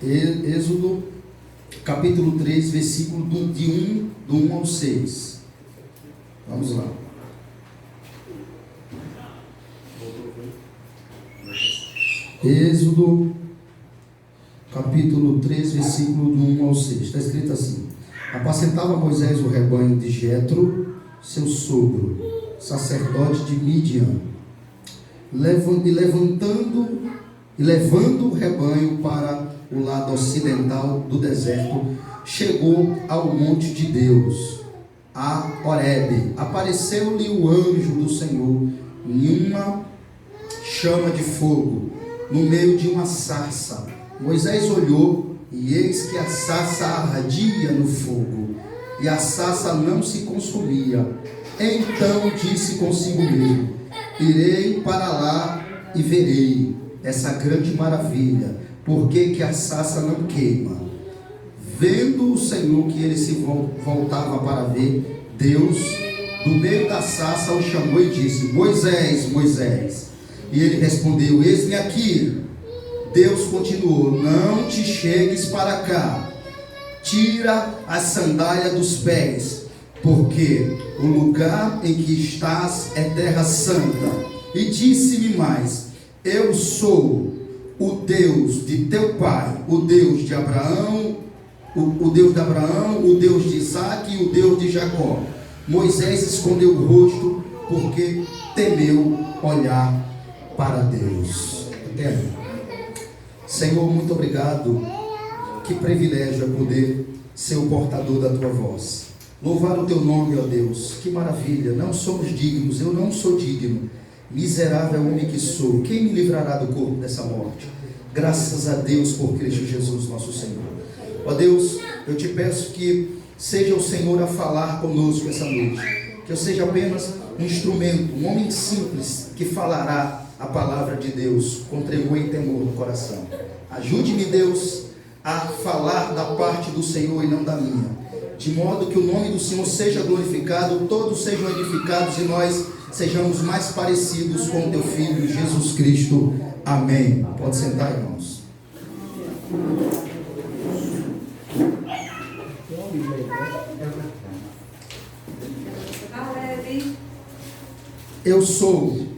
Êxodo, capítulo 3, versículo do 1 ao 6. Vamos lá. Êxodo, capítulo 3, versículo do 1 ao 6. Está escrito assim: apacentava Moisés o rebanho de Jetro, seu sogro, sacerdote de Midian, levando o rebanho para o lado ocidental do deserto, chegou ao monte de Deus, a Horebe. Apareceu-lhe o anjo do Senhor em uma chama de fogo, no meio de uma sarça. Moisés olhou, e eis que a sarça ardia no fogo, e a sarça não se consumia. Então disse consigo mesmo: irei para lá e verei essa grande maravilha, porque que a sarça não queima. Vendo o Senhor que ele se voltava para ver, Deus, do meio da sarça, o chamou e disse: Moisés, Moisés. E ele respondeu: eis-me aqui. Deus continuou: não te chegues para cá, tira a sandália dos pés, porque o lugar em que estás é terra santa. E disse-me mais: eu sou o Deus de teu pai, o Deus de Abraão, o Deus de Abraão, o Deus de Isaque e o Deus de Jacó. Moisés escondeu o rosto, porque temeu olhar para Deus. Senhor, muito obrigado. Que privilégio é poder ser o portador da tua voz. Louvar o teu nome, ó Deus. Que maravilha. Não somos dignos, eu não sou digno. Miserável homem que sou. Quem me livrará do corpo dessa morte? Graças a Deus por Cristo Jesus, nosso Senhor. Ó Deus, eu te peço que seja o Senhor a falar conosco essa noite. Que eu seja apenas um instrumento, um homem simples que falará a palavra de Deus com tremor e temor no coração. Ajude-me, Deus, a falar da parte do Senhor e não da minha, de modo que o nome do Senhor seja glorificado, todos sejam edificados e nós sejamos mais parecidos com o teu Filho Jesus Cristo. Amém. Pode sentar, irmãos. Eu sou.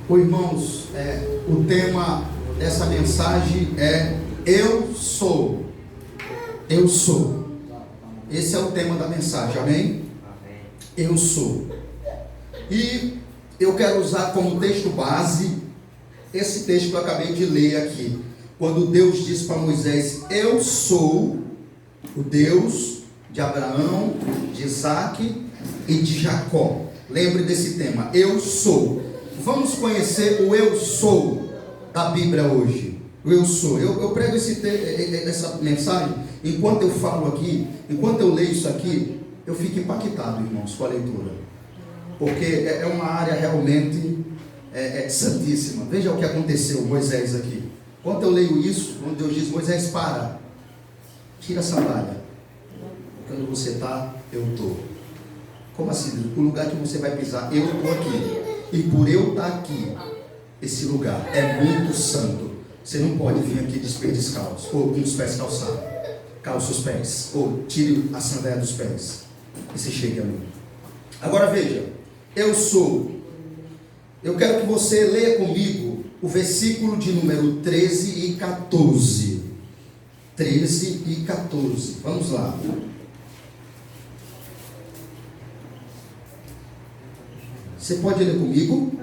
Irmãos, o tema dessa mensagem é Eu sou. Eu sou. Esse é o tema da mensagem, amém? Eu sou. E eu quero usar como texto base esse texto que eu acabei de ler aqui, quando Deus diz para Moisés: eu sou o Deus de Abraão, de Isaque e de Jacó. Lembre desse tema, eu sou. Vamos conhecer o eu sou da Bíblia hoje. O eu sou. Eu prego essa mensagem, enquanto eu falo aqui, enquanto eu leio isso aqui, eu fico impactado, irmãos, com a leitura. Porque é uma área realmente santíssima. Veja o que aconteceu, Moisés aqui. Quando eu leio isso, quando Deus diz: Moisés, para, tira a sandália. Quando você está, eu estou. Como assim? O lugar que você vai pisar, eu estou aqui. E por eu estar aqui, esse lugar é muito santo. Você não pode vir aqui descalço, ou com os pés calçados. Calça os pés, ou tire a sandália dos pés e se chegue a mim. Agora veja, eu sou. Eu quero que você leia comigo o versículo de número 13 e 14. 13 e 14. Vamos lá. Você pode ler comigo?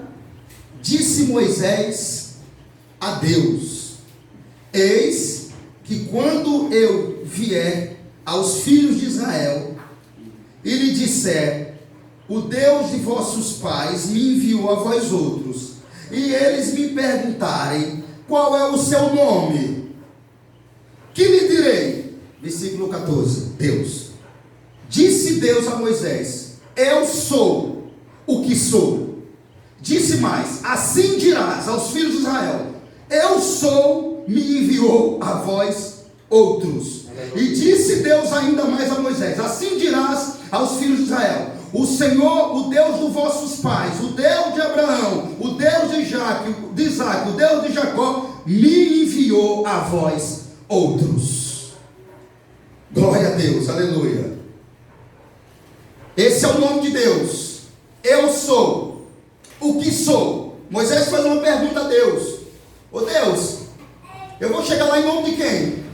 Disse Moisés a Deus: eis que quando eu vier aos filhos de Israel e lhe disser: o Deus de vossos pais me enviou a vós outros, e eles me perguntarem: qual é o seu nome? Que lhe direi? Versículo 14. Deus. Disse Deus a Moisés: eu sou o que sou. Disse mais: assim dirás aos filhos de Israel: eu sou, me enviou a vós outros. E disse Deus ainda mais a Moisés: assim dirás aos filhos de Israel: o Senhor, o Deus dos vossos pais, o Deus de Abraão, o Deus de Isaac, o Deus de Jacó, me enviou a vós outros. Glória a Deus, aleluia. Esse é o nome de Deus. Eu sou o que sou. Moisés faz uma pergunta a Deus: ô Deus, eu vou chegar lá em nome de quem?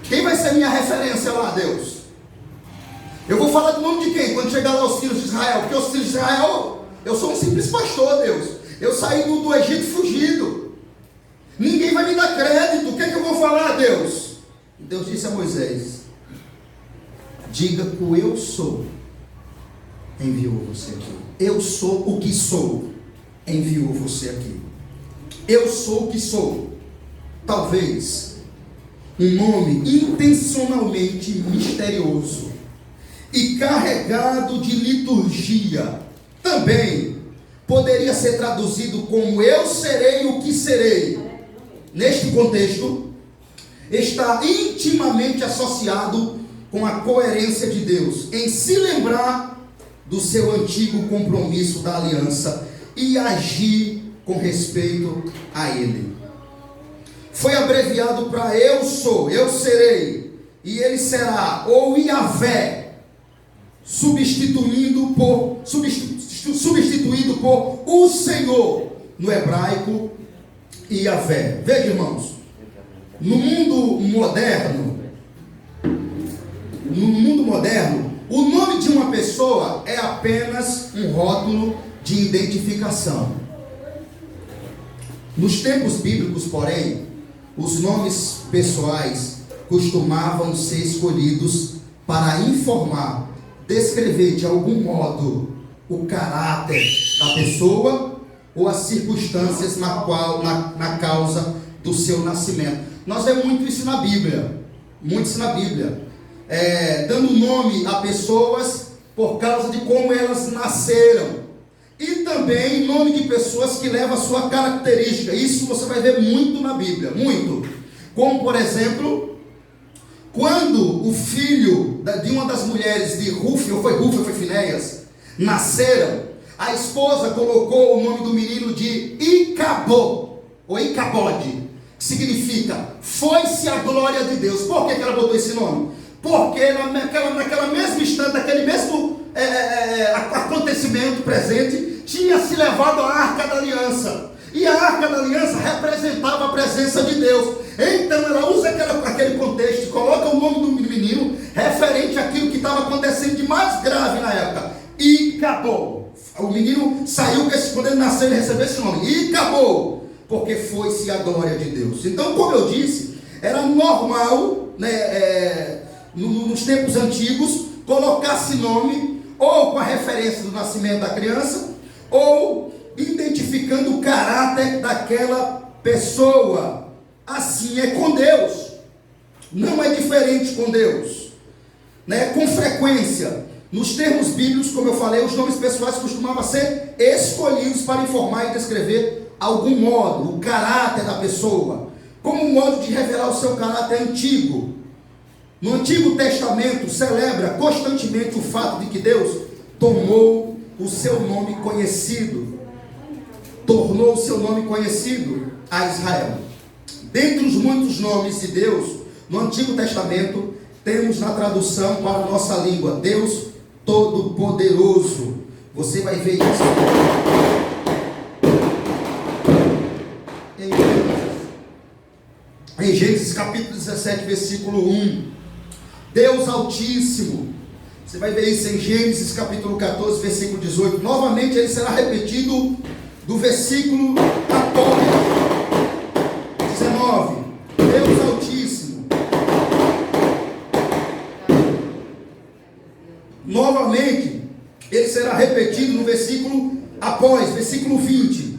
Quem vai ser minha referência lá, Deus? Eu vou falar do nome de quem quando chegar lá aos filhos de Israel? Porque os filhos de Israel, eu sou um simples pastor, Deus. Eu saí do Egito fugido. Ninguém vai me dar crédito. O que é que eu vou falar, Deus? Deus disse a Moisés: diga que o eu sou enviou você aqui. Eu sou o que sou enviou você aqui. Eu sou o que sou. Talvez um nome intencionalmente misterioso e carregado de liturgia também poderia ser traduzido como eu serei o que serei. Neste contexto, está intimamente associado com a coerência de Deus em se lembrar do seu antigo compromisso da aliança e agir com respeito a ele. Foi abreviado para eu sou, eu serei, e ele será, ou Yahvé, substituído por o Senhor, no hebraico, Yahvé. Veja, irmãos, no mundo moderno, o nome de uma pessoa é apenas um rótulo de identificação. Nos tempos bíblicos, porém, os nomes pessoais costumavam ser escolhidos para informar, descrever de algum modo o caráter da pessoa ou as circunstâncias na causa do seu nascimento. Nós vemos muito isso na Bíblia, dando nome a pessoas por causa de como elas nasceram, e também nome de pessoas que levam a sua característica. Isso você vai ver muito na Bíblia, muito. Como, por exemplo, quando o filho de uma das mulheres de Rúfia, ou foi Finéias, nasceram, a esposa colocou o nome do menino de Icabod, ou Icabode, que significa foi-se a glória de Deus. Por que ela botou esse nome? Porque naquela mesma instante, naquele mesmo acontecimento presente, tinha se levado a Arca da Aliança, e a Arca da Aliança representava a presença de Deus. Então ela usa aquele contexto, coloca o nome do menino referente àquilo que estava acontecendo de mais grave na época. E acabou. O menino saiu, quando ele nasceu, ele recebeu esse nome, e acabou, porque foi-se a glória de Deus. Então, como eu disse, era normal, nos tempos antigos, colocar-se nome, ou com a referência do nascimento da criança, ou identificando o caráter daquela pessoa. Assim é com Deus, não é diferente com Deus, com frequência, nos termos bíblicos, como eu falei, os nomes pessoais costumavam ser escolhidos para informar e descrever algum modo, o caráter da pessoa, como um modo de revelar o seu caráter antigo. No Antigo Testamento celebra constantemente o fato de que Deus tornou o seu nome conhecido a Israel. Dentre os muitos nomes de Deus no Antigo Testamento, temos na tradução para a nossa língua, Deus Todo-Poderoso. Você vai ver isso em Gênesis capítulo 17, versículo 1. Deus Altíssimo. Você vai ver isso em Gênesis capítulo 14, versículo 18. Novamente ele será repetido do versículo 14, 19. Deus Altíssimo. Novamente ele será repetido no versículo após, versículo 20.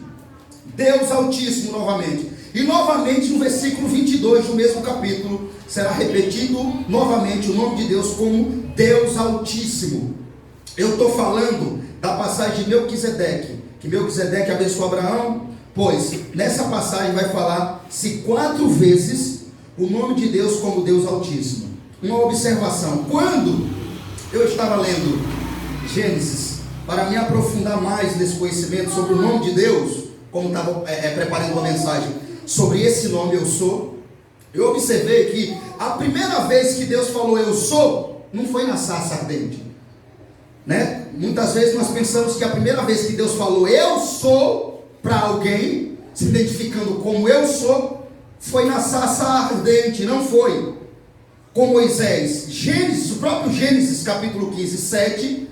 Deus Altíssimo novamente. E novamente no versículo 22 do mesmo capítulo será repetido novamente o nome de Deus como Deus Altíssimo. Eu estou falando da passagem de Melquisedeque, que Melquisedeque abençoou Abraão, pois nessa passagem vai falar-se 4 vezes o nome de Deus como Deus Altíssimo. Uma observação: quando eu estava lendo Gênesis, para me aprofundar mais nesse conhecimento sobre o nome de Deus, como estava preparando uma mensagem sobre esse nome eu sou, eu observei que a primeira vez que Deus falou eu sou, não foi na sarça ardente, né? Muitas vezes nós pensamos que a primeira vez que Deus falou eu sou para alguém, se identificando como eu sou, foi na sarça ardente. Não foi com Moisés. Gênesis, o próprio Gênesis capítulo 15, 7,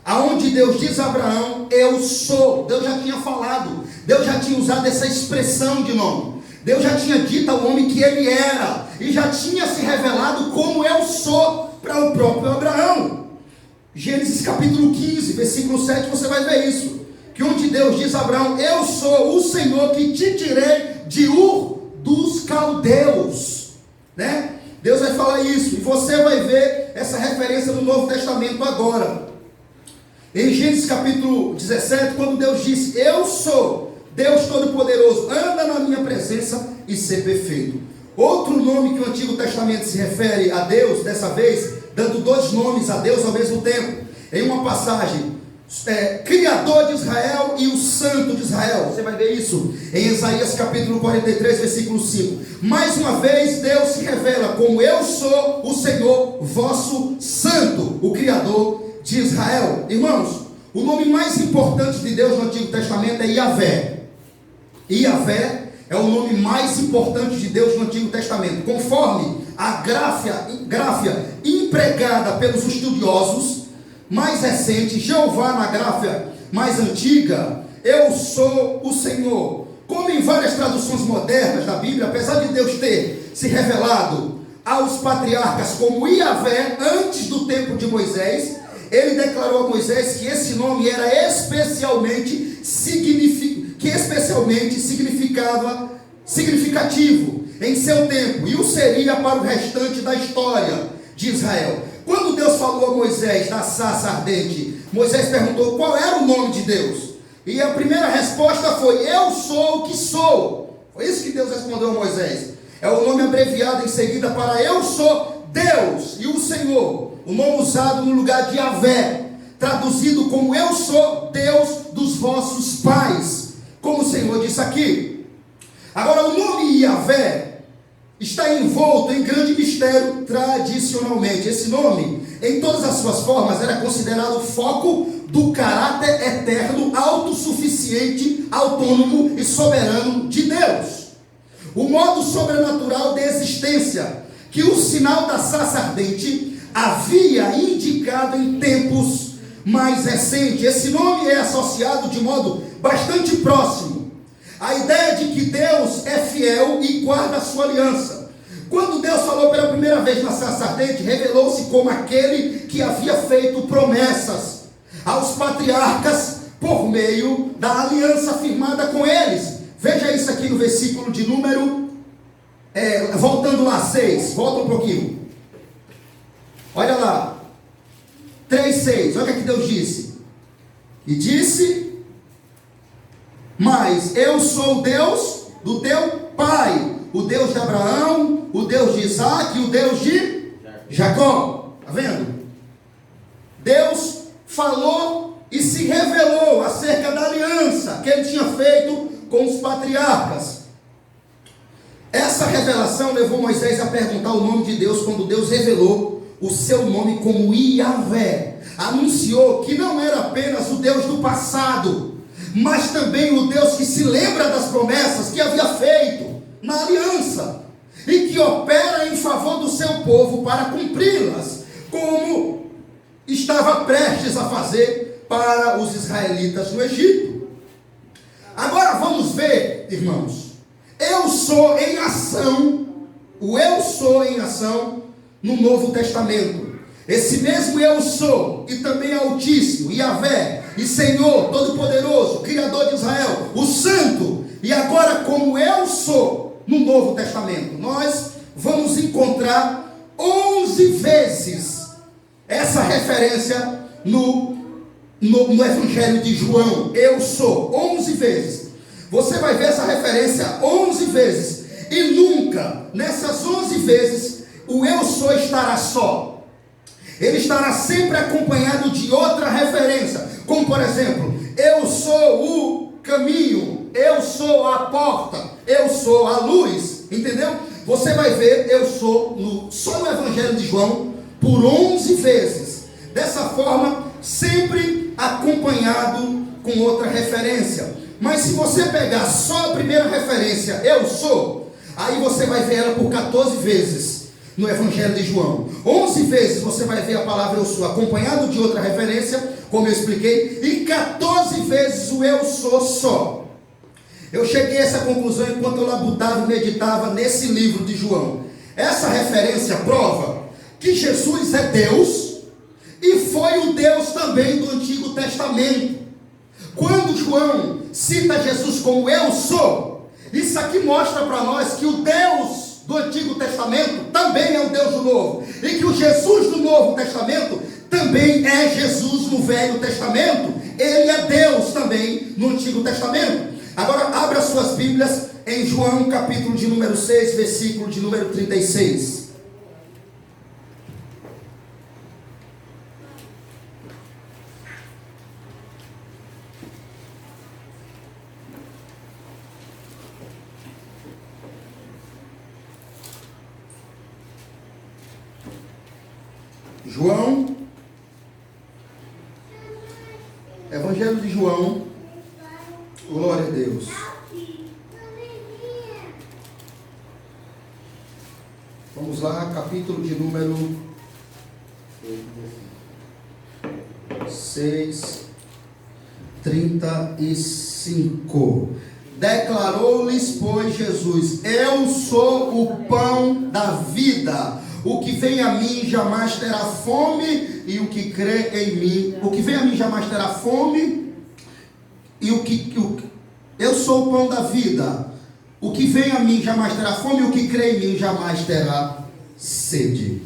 aonde Deus diz a Abraão, eu sou. Deus já tinha falado, Deus já tinha usado essa expressão de nome, Deus já tinha dito ao homem que ele era, e já tinha se revelado como eu sou para o próprio Abraão. Gênesis capítulo 15, versículo 7, você vai ver isso, que onde Deus diz a Abraão, eu sou o Senhor que te tirei de Ur dos caldeus, né? Deus vai falar isso, e você vai ver essa referência no Novo Testamento agora, em Gênesis capítulo 17, quando Deus disse, eu sou Deus Todo-Poderoso, anda na minha presença e ser perfeito. Outro nome que o Antigo Testamento se refere a Deus, dessa vez, dando dois nomes a Deus ao mesmo tempo, em uma passagem, Criador de Israel e o Santo de Israel. Você vai ver isso em Isaías capítulo 43, versículo 5. Mais uma vez Deus se revela como eu sou o Senhor vosso Santo, o Criador de Israel. Irmãos, o nome mais importante de Deus no Antigo Testamento é Yahvé. Yahvé é o nome mais importante de Deus no Antigo Testamento, conforme a gráfia empregada pelos estudiosos mais recente, Jeová na gráfia mais antiga, eu sou o Senhor. Como em várias traduções modernas da Bíblia, apesar de Deus ter se revelado aos patriarcas como Yahvé antes do tempo de Moisés, ele declarou a Moisés que esse nome era especialmente significativo em seu tempo, e o seria para o restante da história de Israel. Quando Deus falou a Moisés da sarça ardente, Moisés perguntou qual era o nome de Deus, e a primeira resposta foi, eu sou o que sou. Foi isso que Deus respondeu a Moisés. É o nome abreviado em seguida para eu sou Deus e o Senhor, o nome usado no lugar de Yahvé, traduzido como eu sou Deus dos vossos pais, como o Senhor disse aqui. Agora, o nome Yahvé está envolto em grande mistério tradicionalmente. Esse nome, em todas as suas formas, era considerado o foco do caráter eterno, autossuficiente, autônomo e soberano de Deus. O modo sobrenatural de existência que o sinal da sarça ardente havia indicado em tempos mais recentes. Esse nome é associado de modo bastante próximo a ideia de que Deus é fiel e guarda a sua aliança. Quando Deus falou pela primeira vez na sarça ardente, revelou-se como aquele que havia feito promessas aos patriarcas por meio da aliança firmada com eles. Veja isso aqui no versículo de número, voltando lá, 6, volta um pouquinho. Olha lá, 3:6, olha o que Deus disse. E disse, mas eu sou o Deus do teu pai, o Deus de Abraão, o Deus de Isaac e o Deus de Jacó. Está vendo? Deus falou e se revelou acerca da aliança que ele tinha feito com os patriarcas. Essa revelação levou Moisés a perguntar o nome de Deus quando Deus revelou o seu nome como Yahvé. Anunciou que não era apenas o Deus do passado, mas também o Deus que se lembra das promessas que havia feito na aliança e que opera em favor do seu povo para cumpri-las, como estava prestes a fazer para os israelitas no Egito. Agora vamos ver, irmãos, eu sou em ação, o eu sou em ação no Novo Testamento. Esse mesmo eu sou, e também Altíssimo, Yahvé, e Senhor Todo-Poderoso, Criador de Israel, o Santo, e agora como eu sou no Novo Testamento, nós vamos encontrar 11 vezes essa referência no Evangelho de João. Eu sou, 11 vezes. Você vai ver essa referência 11 vezes, E nunca, nessas 11 vezes, o eu sou estará só. Ele estará sempre acompanhado de outra referência. Como por exemplo, eu sou o caminho, eu sou a porta, eu sou a luz. Entendeu? Você vai ver, eu sou só no Evangelho de João, por 11 vezes. Dessa forma, sempre acompanhado com outra referência. Mas se você pegar só a primeira referência, eu sou, aí você vai ver ela por 14 vezes no Evangelho de João. 11 vezes você vai ver a palavra eu sou acompanhado de outra referência, como eu expliquei, e 14 vezes o eu sou só. Eu cheguei a essa conclusão enquanto eu labutava e meditava nesse livro de João. Essa referência prova que Jesus é Deus e foi o Deus também do Antigo Testamento. Quando João cita Jesus como eu sou, isso aqui mostra para nós que o Deus do Antigo Testamento também é o Deus do Novo, e que o Jesus do Novo Testamento também é Jesus no Velho Testamento. Ele é Deus também no Antigo Testamento. Agora abra suas Bíblias em João capítulo de número 6, versículo de número 36. João, Evangelho de João, glória a Deus. Vamos lá, capítulo de número 6, 35. Declarou-lhes, pois, Jesus: eu sou o pão da vida. O que vem a mim jamais terá fome, e o que crê em mim, o que vem a mim jamais terá fome, eu sou o pão da vida. O que vem a mim jamais terá fome, e o que crê em mim jamais terá sede.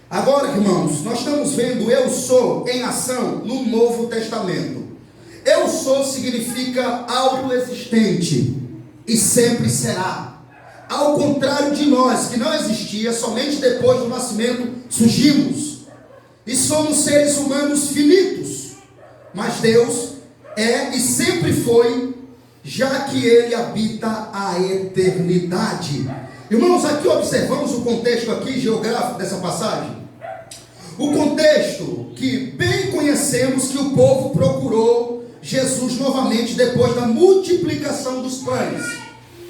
Agora, irmãos, nós estamos vendo eu sou em ação no Novo Testamento. Eu sou significa autoexistente e sempre será. Ao contrário de nós, que não existia, somente depois do nascimento surgimos. E somos seres humanos finitos. Mas Deus é e sempre foi, já que Ele habita a eternidade. Irmãos, aqui observamos o contexto aqui geográfico dessa passagem. O contexto que bem conhecemos, que o povo procurou Jesus novamente depois da multiplicação dos pães.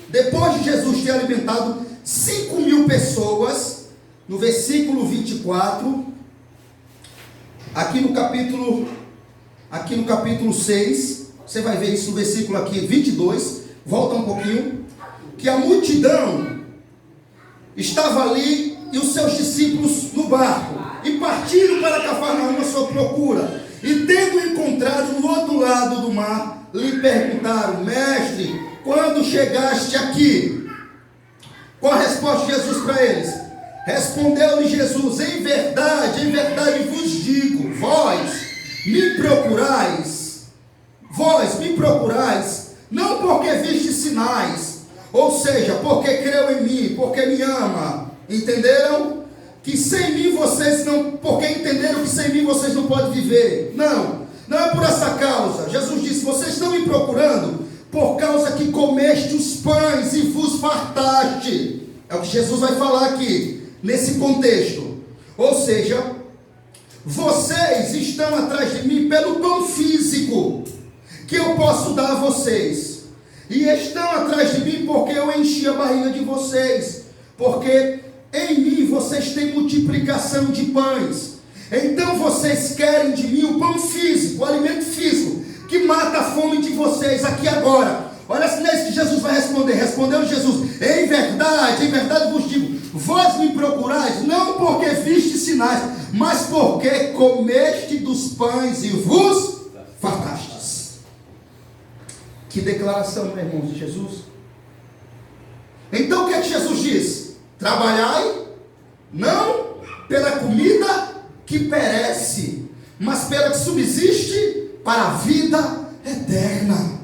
Depois de Jesus ter alimentado 5.000 pessoas, no versículo 24, aqui no capítulo 6, você vai ver isso no versículo aqui 22, volta um pouquinho, que a multidão estava ali e os seus discípulos no barco, e partiram para Cafarnaum à sua procura, e tendo encontrado no outro lado do mar, lhe perguntaram: mestre, quando chegaste aqui? Qual a resposta de Jesus para eles? Respondeu-lhe Jesus: em verdade vos digo, vós me procurais, não porque viste sinais, ou seja, porque creu em mim, porque me ama. Entenderam? Que sem mim vocês não, porque entenderam que sem mim vocês não podem viver. Não é por essa causa. Jesus disse: vocês estão me procurando por causa que comeste os pães e vos fartaste. É o que Jesus vai falar aqui, nesse contexto. Ou seja, vocês estão atrás de mim pelo pão físico que eu posso dar a vocês, e estão atrás de mim porque eu enchi a barriga de vocês, porque em mim vocês têm multiplicação de pães. Então vocês querem de mim o pão físico, o alimento físico, que mata a fome de vocês aqui agora. Olha se não é isso que Jesus vai responder. Respondeu Jesus: em verdade vos digo, vós me procurais, não porque viste sinais, mas porque comeste dos pães e vos fartastes. Que declaração, meus irmãos, de Jesus. Então o que é que Jesus diz? Trabalhai, não pela comida que perece, mas pela que subsiste para a vida eterna.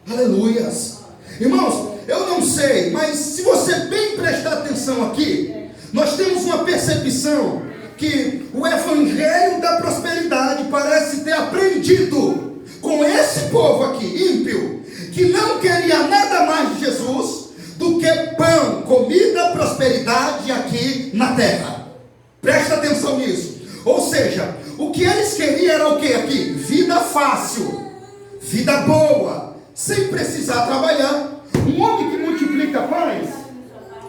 Aleluias. Irmãos, eu não sei, mas se você bem prestar atenção aqui, nós temos uma percepção que o evangelho da prosperidade parece ter aprendido com esse povo aqui, ímpio, que não queria nada mais de Jesus do que pão, comida, prosperidade aqui na terra. Presta atenção nisso. Ou seja, o que eles queriam era o que aqui? Vida fácil, vida boa, sem precisar trabalhar. Um homem que multiplica pães,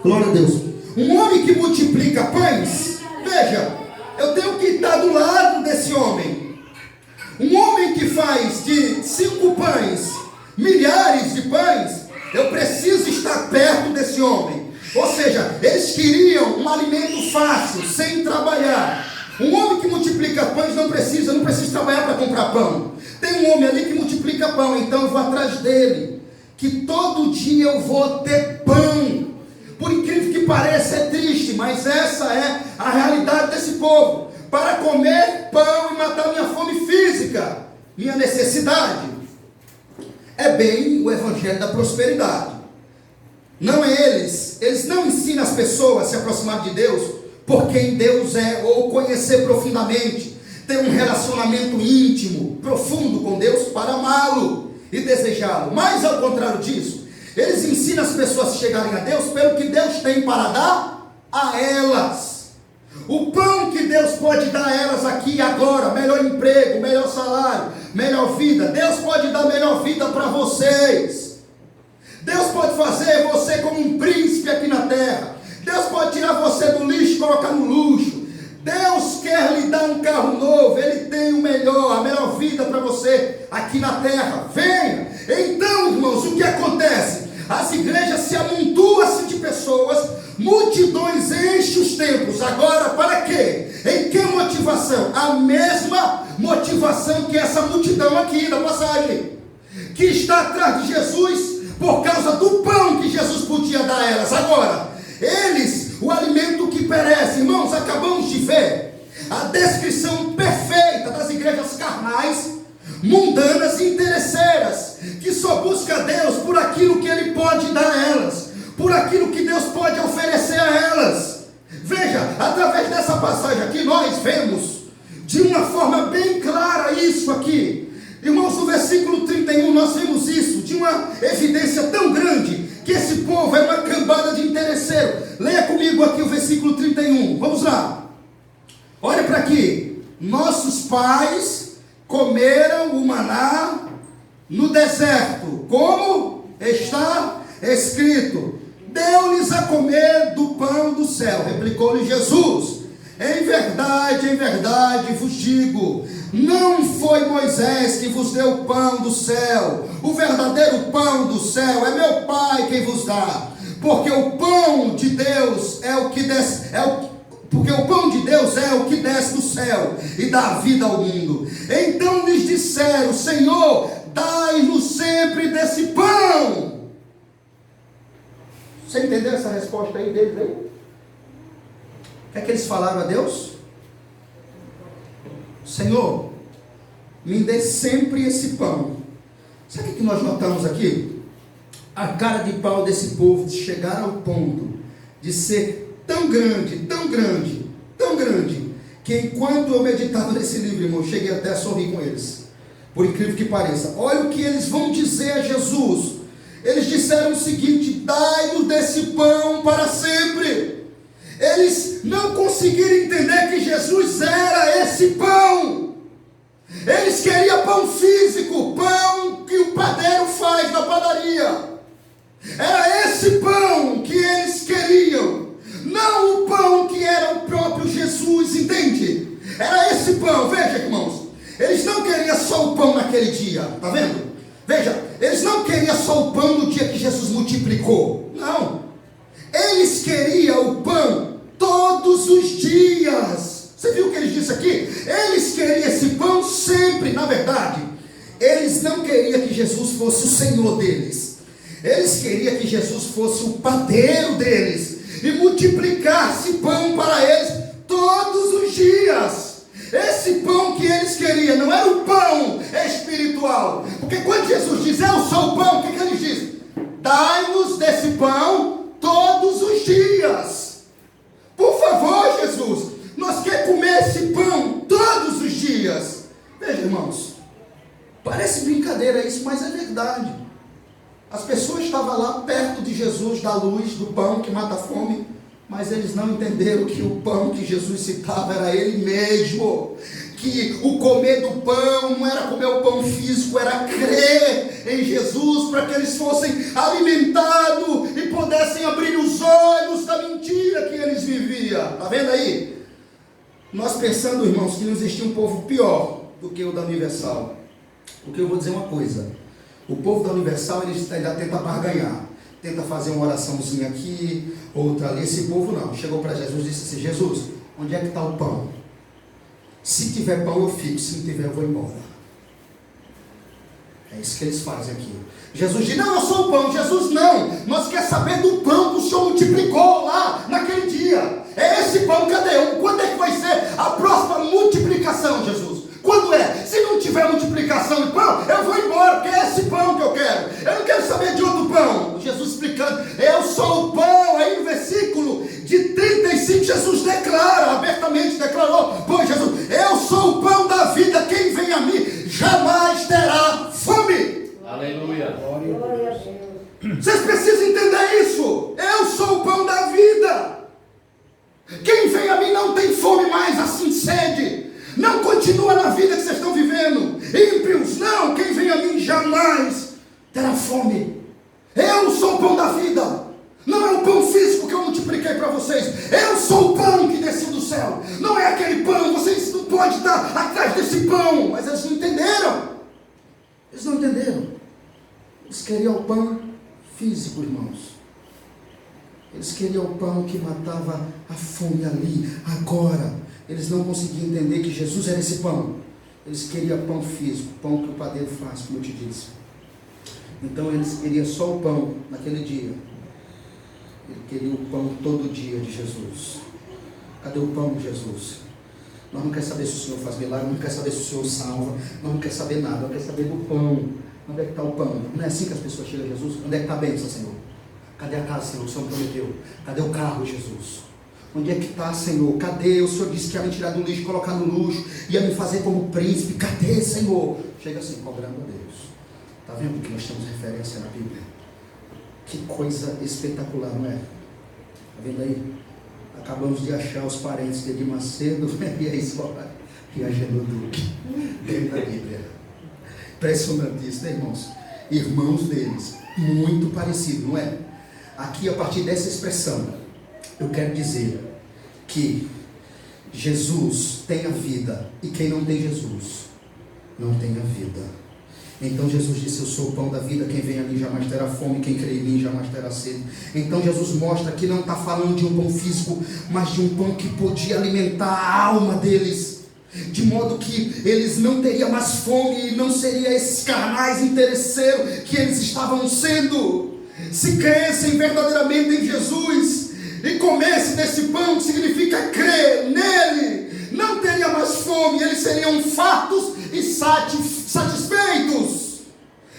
glória a Deus, um homem que multiplica pães, veja, eu tenho que estar do lado desse homem. Um homem que faz de 5 pães milhares de pães, eu preciso estar perto desse homem. Ou seja, eles queriam um alimento fácil, sem trabalhar. Um homem que multiplica pães não precisa trabalhar para comprar pão. Tem um homem ali que multiplica pão, então eu vou atrás dele, que todo dia eu vou ter pão. Por incrível que pareça, é triste, mas essa é a realidade desse povo. Para comer pão e matar minha fome física, minha necessidade. É bem o evangelho da prosperidade. Não é eles não ensinam as pessoas a se aproximar de Deus por quem Deus é, ou conhecer profundamente, ter um relacionamento íntimo, profundo com Deus para amá-lo e desejá-lo. Mas ao contrário disso, eles ensinam as pessoas a chegarem a Deus pelo que Deus tem para dar a elas. O pão que Deus pode dar a elas aqui e agora, melhor emprego, melhor salário, melhor vida. Deus pode dar melhor vida para vocês. Deus pode fazer você como um príncipe aqui na terra. Deus pode tirar você do lixo e colocar no luxo. Deus quer lhe dar um carro novo. Ele tem o melhor, a melhor vida para você aqui na terra. Venha. Então, irmãos, o que acontece? As igrejas se amontoam de pessoas, multidões enchem os templos. Agora, para quê? Em que motivação? A mesma motivação que essa multidão aqui da passagem, que está atrás de Jesus por causa do pão que Jesus podia dar a elas. Agora, eles, o alimento que perece. Irmãos, acabamos de ver a descrição perfeita das igrejas carnais, mundanas e interesseiras, que só busca Deus por aquilo que Ele pode dar a elas, por aquilo que Deus pode oferecer a elas. Veja, através dessa passagem aqui, nós vemos de uma forma bem clara isso aqui. Irmãos, no versículo 31, nós vemos isso, de uma evidência tão grande, que esse povo é uma cambada de interesseiro. Leia comigo aqui o versículo 31, vamos lá. Olha para aqui. Nossos pais comeram o maná no deserto, como está escrito: deu-lhes a comer do pão do céu. Replicou-lhe Jesus: em verdade vos digo, não foi Moisés que vos deu o pão do céu. O verdadeiro pão do céu é meu Pai quem vos dá. Porque o pão de Deus é o que desce, porque o pão de Deus é o que desce do céu e dá vida ao mundo. Então lhes disseram: Senhor, dai-nos sempre desse pão. Você entendeu essa resposta aí deles aí? O que é que eles falaram a Deus? Senhor, me dê sempre esse pão. Sabe o que nós notamos aqui? A cara de pau desse povo de chegar ao ponto de ser tão grande, que enquanto eu meditava nesse livro, irmão, cheguei até a sorrir com eles. Por incrível que pareça. Olha o que eles vão dizer a Jesus. Eles disseram o seguinte: dai-nos desse pão para sempre. Eles não conseguiram entender que Jesus era esse pão. Eles queriam pão físico, pão que o padeiro faz na padaria. Era esse pão que eles queriam, não o pão que era o próprio Jesus, entende? Era esse pão. Veja, irmãos, eles não queriam só o pão naquele dia, está vendo? Veja, eles não queriam só o pão no dia que Jesus multiplicou, não. Eles queriam o pão todos os dias. Você viu o que ele disse aqui? Eles queriam esse pão sempre. Na verdade, eles não queriam que Jesus fosse o Senhor deles. Eles queriam que Jesus fosse o padeiro deles e multiplicasse pão para eles todos os dias. Esse pão que eles queriam não era o pão espiritual, porque quando Jesus diz eu sou o pão, o que ele diz? dai-nos desse pão todos os dias. Por favor, Jesus, nós queremos comer esse pão todos os dias. Veja, irmãos, parece brincadeira isso, mas é verdade. As pessoas estavam lá perto de Jesus, da luz, do pão que mata a fome, mas eles não entenderam que o pão que Jesus citava era Ele mesmo. Que o comer do pão não era comer o pão físico, era crer em Jesus, para que eles fossem alimentados e pudessem abrir os olhos da mentira que eles viviam. Está vendo aí? Nós pensando, irmãos, que não existia um povo pior do que o da Universal. Porque eu vou dizer uma coisa: o povo da Universal, eles ainda tentam barganhar, tenta fazer uma oraçãozinha aqui, outra ali. Esse povo não, chegou para Jesus e disse assim: Jesus, onde é que está o pão? Se tiver pão eu fico, se não tiver eu vou embora. É isso que eles fazem aqui. Jesus diz: não, eu sou o pão. Jesus: não, nós queremos saber do pão que o Senhor multiplicou lá naquele dia. É esse pão, cadê? Quando é que vai ser a próxima multiplicação, Jesus? Quando é? Se não tiver multiplicação de pão, eu vou embora, porque é esse pão que eu quero. Eu não quero saber de outro pão. Jesus explicando: eu sou o pão. Aí no versículo de 35, Jesus declara, abertamente declarou: pô, Jesus, eu sou o pão da vida, quem vem a mim jamais terá fome. Aleluia. Glória a Deus. Vocês precisam entender isso. Eu sou o pão da vida. Quem vem a mim não tem fome mais, assim sede. Não continua na vida que vocês estão vivendo. Ímpios, não. Quem vem a mim jamais terá fome. Eu sou o pão da vida. Não é o pão físico que eu multipliquei para vocês. Eu sou o pão que desceu do céu. Não é aquele pão. Vocês não podem estar atrás desse pão. Mas eles não entenderam. Eles não entenderam. Eles queriam o pão físico, irmãos. Eles queriam o pão que matava a fome ali, agora. Eles não conseguiam entender que Jesus era esse pão. Eles queriam pão físico, pão que o padeiro faz, como eu te disse. Então eles queriam só o pão naquele dia. Ele queria o pão todo dia de Jesus. Cadê o pão de Jesus? Nós não queremos saber se o Senhor faz milagre, não queremos saber se o Senhor salva, nós não queremos saber nada, nós queremos saber do pão. Onde é que está o pão? Não é assim que as pessoas chegam a Jesus? Onde é que está a bênção, Senhor? Cadê a casa, Senhor, que o Senhor prometeu? Cadê o carro, Jesus? Onde é que está, Senhor? Cadê? O Senhor disse que ia me tirar do lixo, colocar no luxo, ia me fazer como príncipe. Cadê, Senhor? Chega assim, cobrando a Deus. Está vendo que nós temos referência na Bíblia? Que coisa espetacular, não é? Está vendo aí? Acabamos de achar os parentes de Edir Macedo e a escola e a Geno Duque dentro da Bíblia. Impressionante isso, né, irmãos? Irmãos deles, muito parecido, não é? Aqui, a partir dessa expressão, eu quero dizer que Jesus tem a vida, e quem não tem Jesus não tem a vida. Então Jesus disse: eu sou o pão da vida, quem vem a mim jamais terá fome, quem crê em mim jamais terá sede. Então Jesus mostra que não está falando de um pão físico, mas de um pão que podia alimentar a alma deles, de modo que eles não teriam mais fome, e não seriam esses carnais interesseiros que eles estavam sendo. Se crescem verdadeiramente em Jesus e comessem desse pão, que significa crer nele, não teria mais fome, eles seriam fartos e satisfeitos.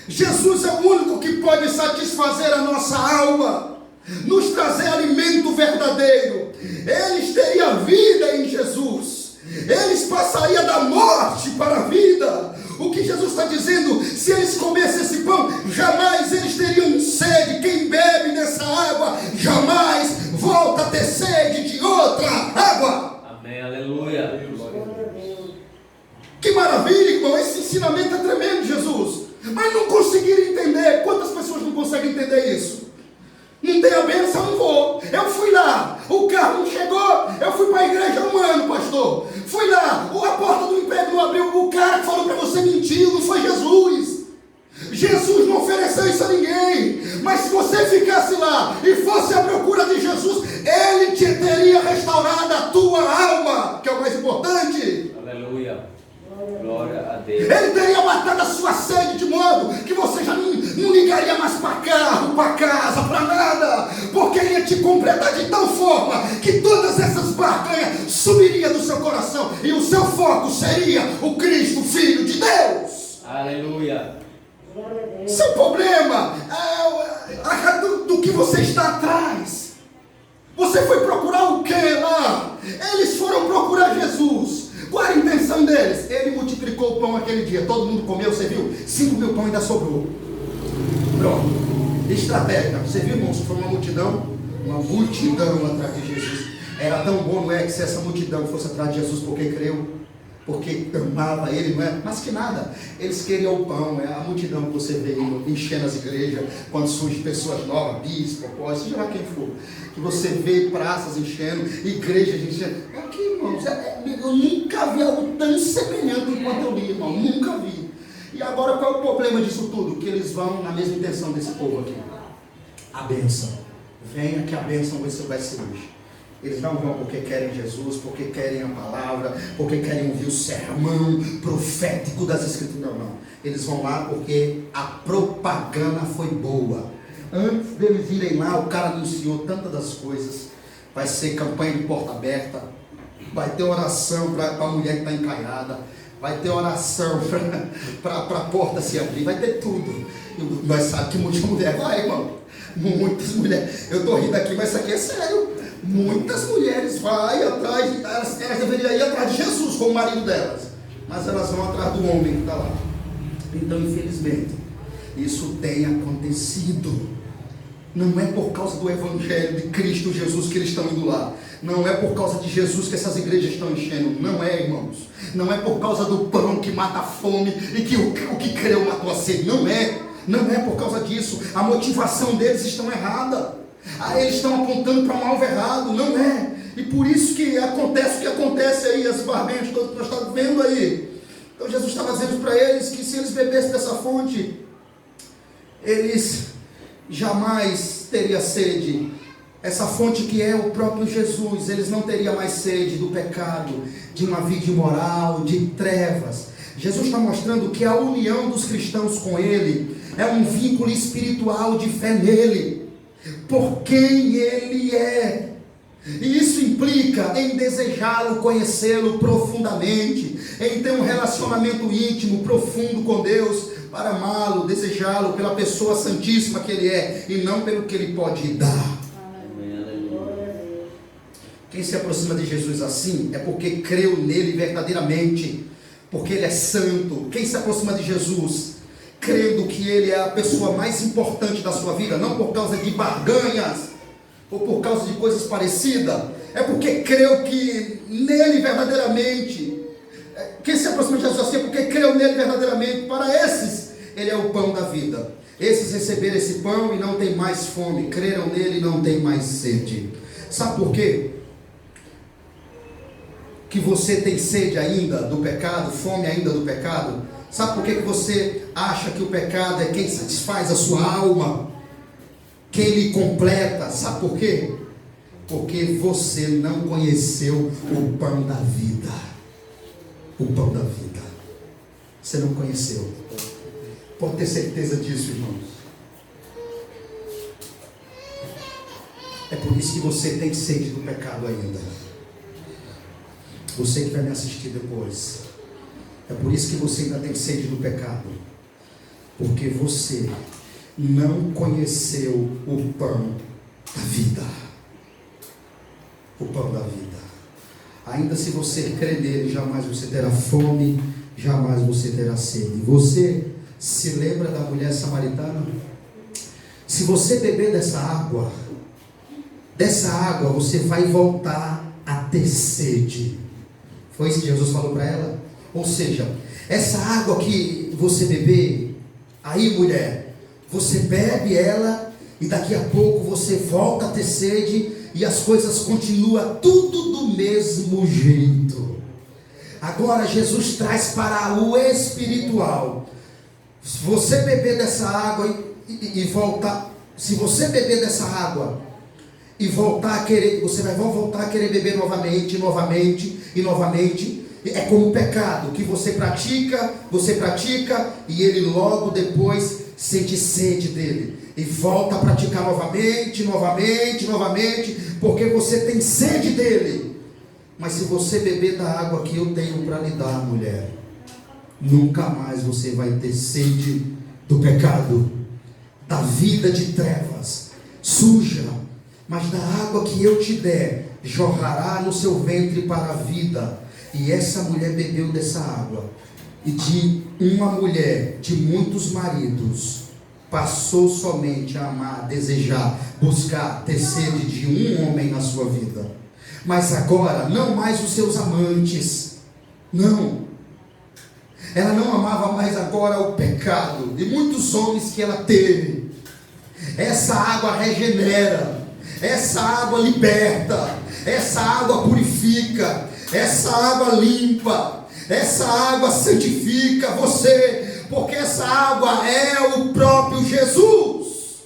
Jesus é o único que pode satisfazer a nossa alma, nos trazer alimento verdadeiro. Eles teriam vida em Jesus, eles passariam da morte para a vida. O que Jesus está dizendo: se eles comessem esse pão, jamais eles teriam sede. Quem bebe dessa água jamais volta a ter sede de outra água. Amém, aleluia. Que maravilha, irmão, esse ensinamento é tremendo, Jesus. Mas não conseguiram entender. Quantas pessoas não conseguem entender isso? Não tem a bênção, não vou. Eu fui lá, o carro não chegou, eu fui para a igreja há um ano, pastor. Fui lá, a porta do emprego não abriu, o cara que falou para você mentiu, não foi Jesus. Jesus não ofereceu isso a ninguém. Mas se você ficasse lá e fosse à procura de Jesus, Ele te teria restaurado a tua alma, que é o mais importante. Aleluia. Glória a Deus. Ele teria matado a sua sede de modo que você já não ligaria mais para carro, para casa, para nada, porque Ele ia te completar de tal forma que todas essas barganhas subiriam do seu coração e o seu foco seria o Cristo, Filho de Deus. Aleluia. Seu problema, a do que você está atrás. Você foi procurar o que lá? Eles foram procurar Jesus. Qual era a intenção deles? Ele multiplicou o pão aquele dia. Todo mundo comeu, você viu? 5.000 pão ainda sobrou. Pronto. Estratégia. Você viu, irmãos? Foi uma multidão atrás de Jesus. Era tão bom, não é, que se essa multidão fosse atrás de Jesus porque creu, porque amava ele, não é? Mas que nada, eles queriam o pão. É a multidão que você vê enchendo as igrejas, quando surgem pessoas novas, bispo, apóstolo, seja lá quem for, que você vê praças enchendo, igrejas enchendo. Aqui, irmãos, eu nunca vi algo tão semelhante enquanto eu li, irmão, nunca vi. E agora qual é o problema disso tudo? Que eles vão na mesma intenção desse povo aqui. A bênção. Venha que a bênção vai ser hoje. Eles não vão porque querem Jesus, porque querem a palavra, porque querem ouvir o sermão profético das Escrituras. Não. Eles vão lá porque a propaganda foi boa. Antes deles irem lá, o cara anunciou tantas das coisas. Vai ser campanha de porta aberta, vai ter oração para a mulher que está encalhada, vai ter oração para a porta se abrir, vai ter tudo. E nós sabemos que muita mulher vai, irmão. Muitas mulheres. Eu estou rindo aqui, mas isso aqui é sério. Muitas mulheres vão atrás, elas deveriam ir atrás de Jesus com o marido delas, mas elas vão atrás do homem que está lá. Então, infelizmente, isso tem acontecido. Não é por causa do Evangelho de Cristo Jesus que eles estão indo lá. Não é por causa de Jesus que essas igrejas estão enchendo. Não é, irmãos. Não é por causa do pão que mata a fome e que o que creu matou a sede. Não é. Não é por causa disso. A motivação deles está errada. Eles estão apontando para um alvo errado. Não é. E por isso que acontece o que acontece aí, as barbeiras todas que nós estamos vendo aí. Então Jesus estava dizendo para eles que se eles bebessem dessa fonte, eles jamais teriam sede. Essa fonte que é o próprio Jesus, eles não teriam mais sede do pecado, de uma vida imoral, de trevas. Jesus está mostrando que a união dos cristãos com Ele é um vínculo espiritual de fé nele, por quem Ele é. E isso implica em desejá-lo, conhecê-lo profundamente, em ter um relacionamento íntimo, profundo com Deus, para amá-lo, desejá-lo pela pessoa santíssima que Ele é, e não pelo que Ele pode dar. Quem se aproxima de Jesus assim é porque creu nele verdadeiramente, porque Ele é santo. Quem se aproxima de Jesus crendo que Ele é a pessoa mais importante da sua vida, não por causa de barganhas ou por causa de coisas parecidas, é porque creu que nele verdadeiramente. Quem se aproxima de Jesus assim é porque creu nele verdadeiramente. Para esses, Ele é o pão da vida. Esses receberam esse pão e não tem mais fome, creram nele e não tem mais sede. Sabe por quê? Que você tem sede ainda do pecado, fome ainda do pecado? Sabe por que você acha que o pecado é quem satisfaz a sua alma, quem lhe completa? Sabe por quê? Porque você não conheceu o pão da vida. O pão da vida você não conheceu. Pode ter certeza disso, irmãos. É por isso que você tem sede do pecado ainda. Você que vai me assistir depois, é por isso que você ainda tem sede do pecado, porque você não conheceu o pão da vida. O pão da vida. Ainda se você crer nele, jamais você terá fome, jamais você terá sede. Você se lembra da mulher samaritana? Se você beber dessa água você vai voltar a ter sede. Foi isso que Jesus falou para ela? Ou seja, essa água que você beber, aí mulher, você bebe ela e daqui a pouco você volta a ter sede e as coisas continuam tudo do mesmo jeito. Agora Jesus traz para o espiritual. Se você beber dessa água e voltar, se você beber dessa água e voltar a querer, você vai voltar a querer beber novamente e novamente. É como o pecado que você pratica e ele logo depois sente sede dele e volta a praticar novamente, porque você tem sede dele. Mas se você beber da água que eu tenho para lhe dar, mulher, nunca mais você vai ter sede do pecado, da vida de trevas. suja, mas da água que eu te der, jorrará no seu ventre para a vida. E essa mulher bebeu dessa água. E de uma mulher, de muitos maridos, passou somente a amar, desejar, buscar, ter sede de um homem na sua vida. Mas agora, não mais os seus amantes. Não. Ela não amava mais agora o pecado e muitos homens que ela teve. Essa água regenera, essa água liberta, essa água purifica, essa água limpa, essa água santifica você, porque essa água é o próprio Jesus.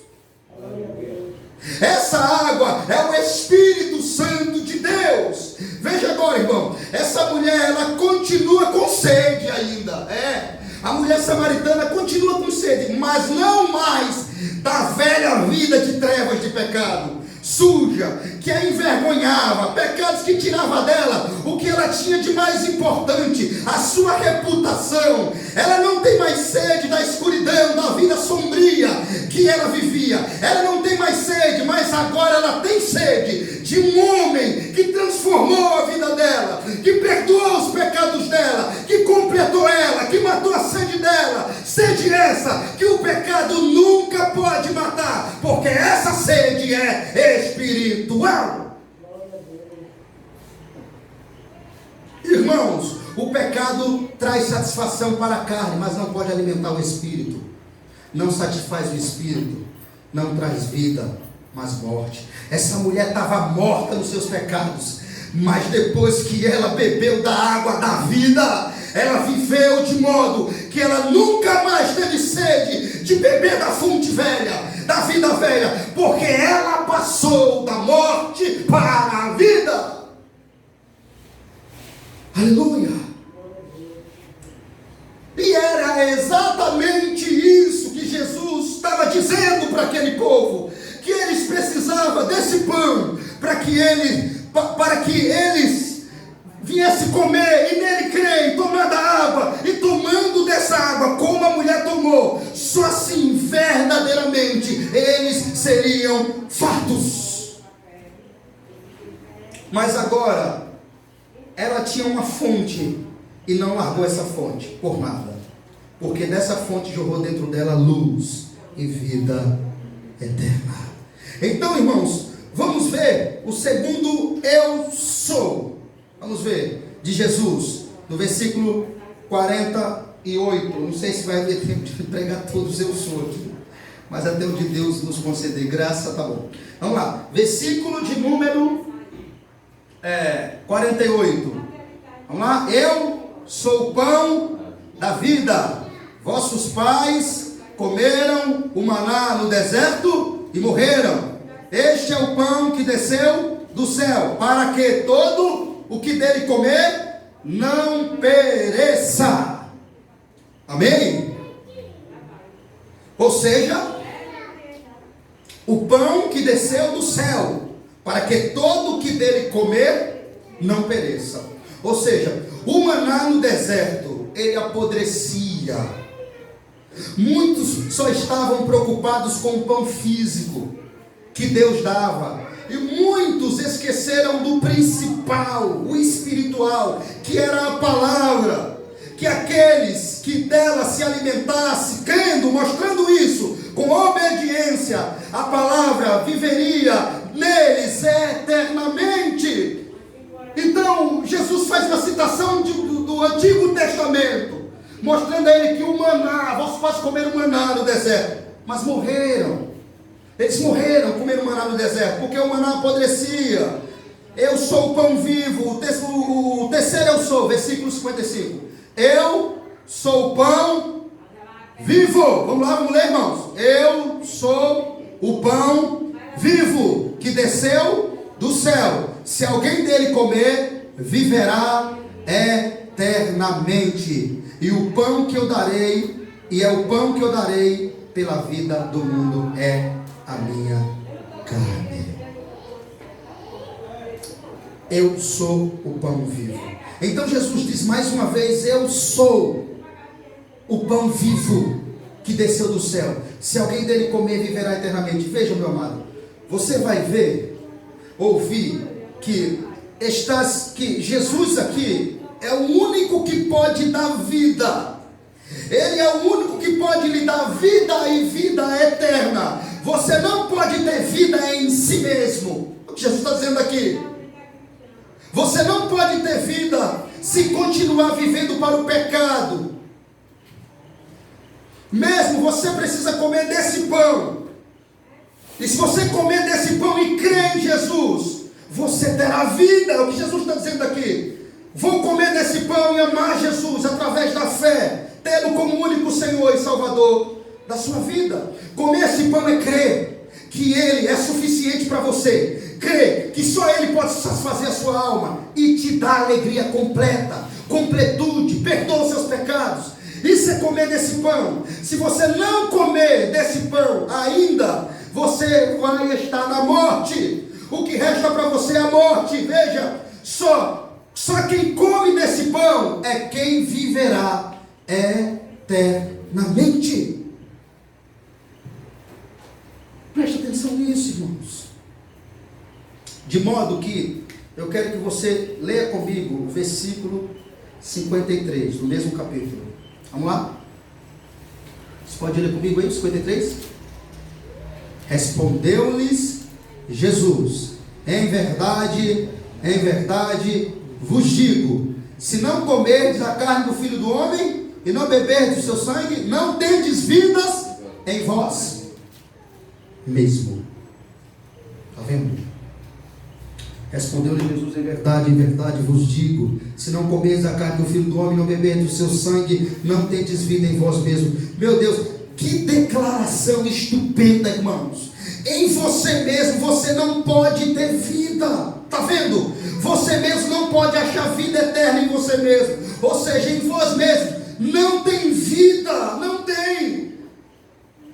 Essa água é o Espírito Santo de Deus. Veja agora, irmão, essa mulher, ela continua com sede ainda. A mulher samaritana continua com sede, mas não mais da velha vida de trevas de pecado, suja, que a envergonhava, pecados que tirava dela o que ela tinha de mais importante, a sua reputação. Ela não tem mais sede da escuridão, da vida sombria que ela vivia. Ela não tem mais sede, mas agora ela tem sede de um homem que transformou a vida dela, que perdoou os pecados dela, que completou ela, que matou a sede dela. Sede essa que o pecado nunca pode matar, porque essa sede é espiritual. Irmãos, o pecado traz satisfação para a carne, mas não pode alimentar o espírito. Não satisfaz o espírito, não traz vida, mas morte. Essa mulher estava morta nos seus pecados, mas depois que ela bebeu da água da vida, ela viveu de modo que ela nunca mais teve sede de beber da fonte velha, da vida velha, porque ela passou da morte para a vida. Aleluia! E era exatamente isso que Jesus estava dizendo para aquele povo, que eles precisavam desse pão para que eles viessem comer e nele crer, e tomar da água, e tomando dessa água como a mulher tomou, só assim verdadeiramente eles seriam fartos. Mas agora ela tinha uma fonte e não largou essa fonte por nada, porque dessa fonte jorrou dentro dela luz e vida eterna. Então, irmãos, vamos ver o segundo eu sou. Vamos ver, de Jesus, no versículo 48. Não sei se vai ter tempo de pregar todos eu sou aqui, mas até onde Deus nos conceder graça, tá bom. Vamos lá, versículo de número 48. Vamos lá, eu sou o pão da vida. Vossos pais comeram o maná no deserto e morreram. Este é o pão que desceu do céu, para que todo o que dele comer não pereça. Amém? Ou seja, o pão que desceu do céu, para que todo o que dele comer não pereça. Ou seja, o maná no deserto, ele apodrecia. Muitos só estavam preocupados com o pão físico que Deus dava, e muitos esqueceram do principal, o espiritual, que era a palavra, que aqueles que dela se alimentassem, crendo, mostrando isso, com obediência, a palavra viveria neles eternamente. Então Jesus faz uma citação do Antigo Testamento, mostrando a ele que o maná, vossos pais comeram o maná no deserto, mas morreram. Eles morreram comendo maná no deserto, porque o maná apodrecia. Eu sou o pão vivo. O terceiro eu sou, versículo 55. Eu sou o pão vivo. Vamos lá, vamos ler, irmãos. Eu sou o pão vivo que desceu do céu. Se alguém dele comer, viverá eternamente. E o pão que eu darei, e é o pão que eu darei pela vida do mundo, é a minha carne. Eu sou o pão vivo. Então Jesus diz mais uma vez: eu sou o pão vivo que desceu do céu. Se alguém dele comer, viverá eternamente. Veja, meu amado, você vai ver, ouvir, que Jesus aqui é o único que pode dar vida. Ele é o único que pode lhe dar vida e vida eterna. Você não pode ter vida em si mesmo. O que Jesus está dizendo aqui? Você não pode ter vida se continuar vivendo para o pecado. Mesmo você precisa comer desse pão. E se você comer desse pão e crer em Jesus, você terá vida. É o que Jesus está dizendo aqui. Vou comer desse pão e amar Jesus através da fé, tê-lo como único Senhor e Salvador da sua vida. Comer esse pão é crer que Ele é suficiente para você. Crer que só Ele pode satisfazer a sua alma e te dar alegria completa, completude, perdoa os seus pecados. Isso é comer desse pão. Se você não comer desse pão ainda, você vai estar na morte. O que resta para você é a morte. Veja, só quem come desse pão é quem viverá eternamente. Preste atenção nisso, irmãos. De modo que eu quero que você leia comigo o versículo 53, do mesmo capítulo. Vamos lá? Você pode ler comigo aí, 53? Respondeu-lhes Jesus: em verdade vos digo, se não comerdes a carne do Filho do Homem e não beberdes o seu sangue, não tendes vidas em vós mesmo. Está vendo? Respondeu-lhe Jesus: em verdade vos digo, se não comerdes a carne do Filho do Homem e não beberdes o seu sangue, não tendes vida em vós mesmo. Meu Deus, que declaração estupenda, irmãos. Em você mesmo você não pode ter vida. Está vendo? Você mesmo não pode achar vida eterna em você mesmo. Ou seja, em vós mesmos não tem vida. Não tem.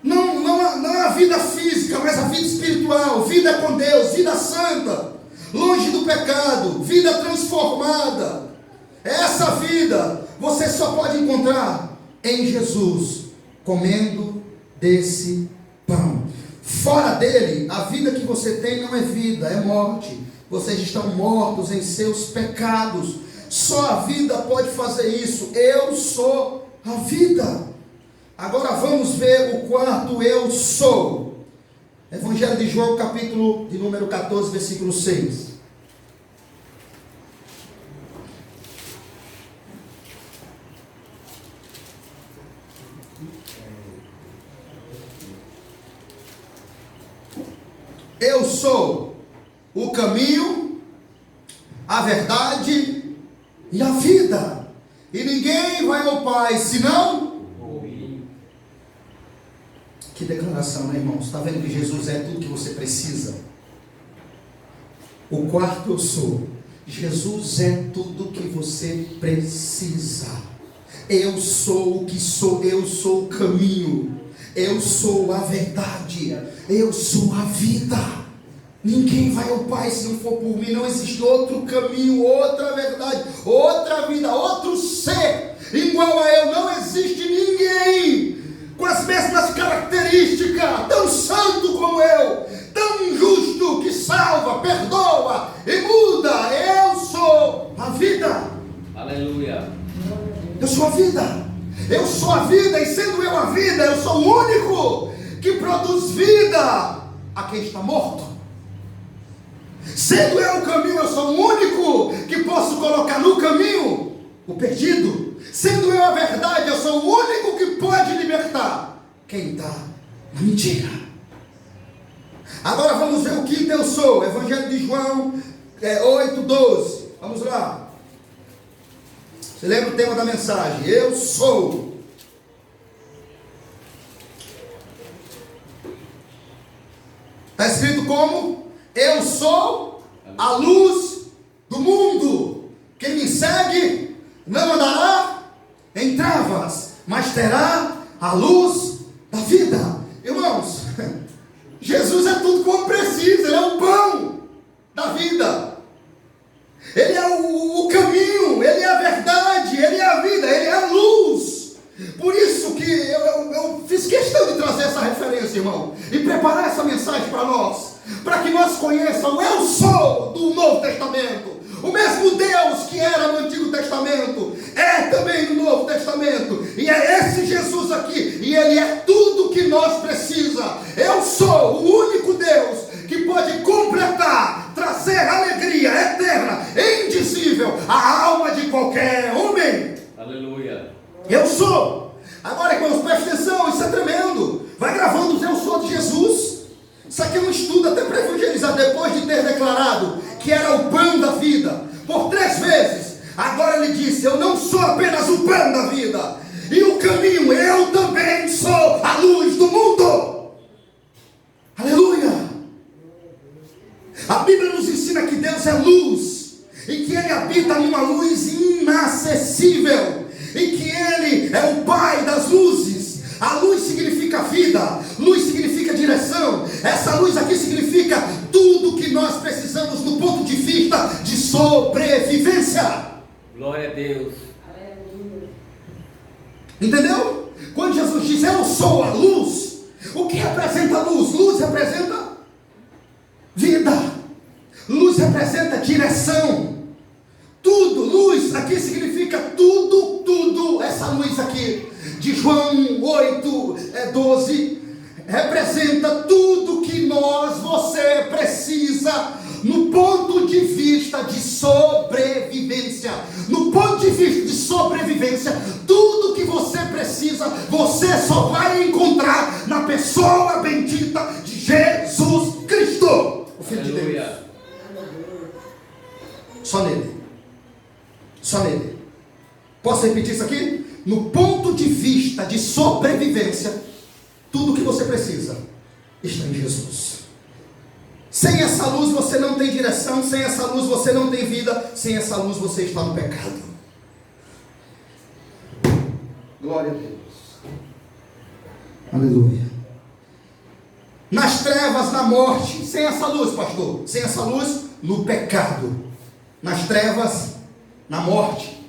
Não há vida física, mas a vida espiritual. Vida com Deus, vida santa, longe do pecado, vida transformada. Essa vida você só pode encontrar em Jesus, comendo desse pão. Fora dele, a vida que você tem não é vida, é morte. Vocês estão mortos em seus pecados. Só a vida pode fazer isso. Eu sou a vida. Agora vamos ver o quarto eu sou. Evangelho de João, capítulo de número 14, versículo 6. Eu sou o caminho, a verdade e a vida. E ninguém vai ao Pai senão. Que declaração, né, irmãos? Está vendo que Jesus é tudo que você precisa? O quarto eu sou. Jesus é tudo que você precisa. Eu sou o que sou. Eu sou o caminho. Eu sou a verdade. Eu sou a vida. Ninguém vai ao Pai se não for por mim. Não existe outro caminho, outra verdade, outra vida, outro ser igual a eu. Não existe ninguém com as mesmas características, tão santo como eu, tão justo que salva, perdoa e muda. Eu sou a vida. Aleluia. Eu sou a vida. Eu sou a vida, e sendo eu a vida, eu sou o único que produz vida a quem está morto. Sendo eu o caminho, eu sou o único que posso colocar no caminho o perdido. Sendo eu a verdade, eu sou o único que pode libertar quem está na mentira. Agora vamos ver o que eu sou. Evangelho de João 8:12. Vamos lá. Você lembra o tema da mensagem? Eu sou. Está escrito como? Eu sou a luz do mundo. Quem me segue não andará em trevas, mas terá a luz da vida. Irmãos, Jesus é tudo como precisa. Ele é o pão da vida. Ele é o caminho, Ele é a verdade, Ele é a vida, Ele é a luz. Por isso que eu fiz questão de trazer essa referência, irmão, e preparar essa mensagem para nós. para que nós conheçam, eu sou do Novo Testamento. O mesmo Deus que era no Antigo Testamento, é também no Novo Testamento. E é esse Jesus aqui, e Ele é tudo que nós precisamos. Eu sou o único Deus que pode completar, trazer alegria eterna, indizível, à alma de qualquer homem. Aleluia. Eu sou. Agora, irmãos, preste atenção, isso é tremendo. Vai gravando os eu sou de Jesus. Isso aqui é um estudo até para evangelizar, depois de ter declarado que era o pão da vida por 3 vezes. Agora ele disse: eu não sou apenas o pão da vida e o caminho, eu também sou a luz do mundo. Aleluia. A Bíblia nos ensina que Deus é luz e que Ele habita numa luz inacessível e que Ele é o Pai das luzes. A luz significa vida, luz significa direção. Essa luz aqui significa tudo que nós precisamos do ponto de vista de sobrevivência. Glória a Deus. Entendeu? Quando Jesus diz eu sou a luz, o que representa a luz? Luz representa vida, luz representa direção. Tudo, luz aqui significa tudo, tudo. Essa luz aqui de João 8:12 representa tudo que você precisa no ponto de vista de sobrevivência. No ponto de vista de sobrevivência, tudo que você precisa, você só vai encontrar na pessoa bendita de Jesus Cristo, o Filho de Deus. Só nele. Só nele. Posso repetir isso aqui? No ponto de vista de sobrevivência, tudo que você precisa está em Jesus. Sem essa luz você não tem direção, sem essa luz você não tem vida, sem essa luz você está no pecado. Glória a Deus. Aleluia. Nas trevas, na morte, sem essa luz, pastor, sem essa luz, no pecado. Nas trevas, na morte,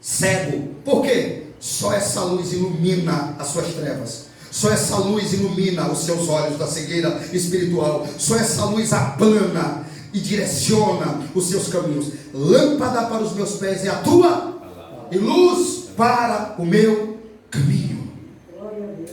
cego. Por quê? Só essa luz ilumina as suas trevas. Só essa luz ilumina os seus olhos da cegueira espiritual. Só essa luz aplana e direciona os seus caminhos. Lâmpada para os meus pés é a tua, e luz para o meu caminho. Glória a Deus.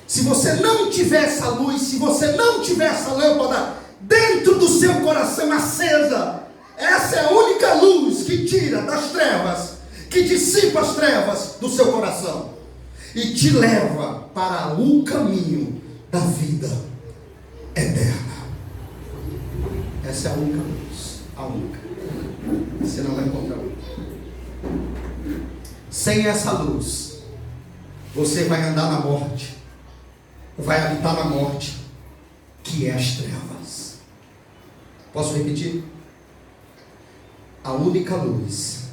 Se você não tiver essa luz, se você não tiver essa lâmpada dentro do seu coração acesa, essa é a única luz que tira das trevas, que dissipa as trevas do seu coração e te leva para o caminho da vida eterna. Essa é a única luz, a única. Você não vai encontrar outra. Sem essa luz, você vai andar na morte, vai habitar na morte, que é as trevas. Posso repetir? A única luz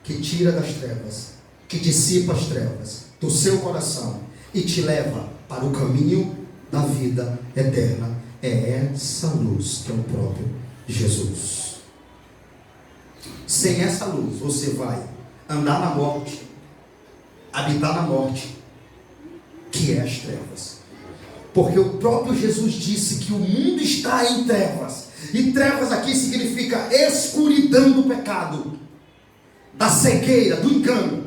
que tira das trevas, que dissipa as trevas do seu coração e te leva para o caminho da vida eterna, é essa luz que é o próprio Jesus. Sem essa luz você vai andar na morte, habitar na morte, que é as trevas. Porque o próprio Jesus disse que o mundo está em trevas. E trevas aqui significa escuridão do pecado, da cegueira, do engano.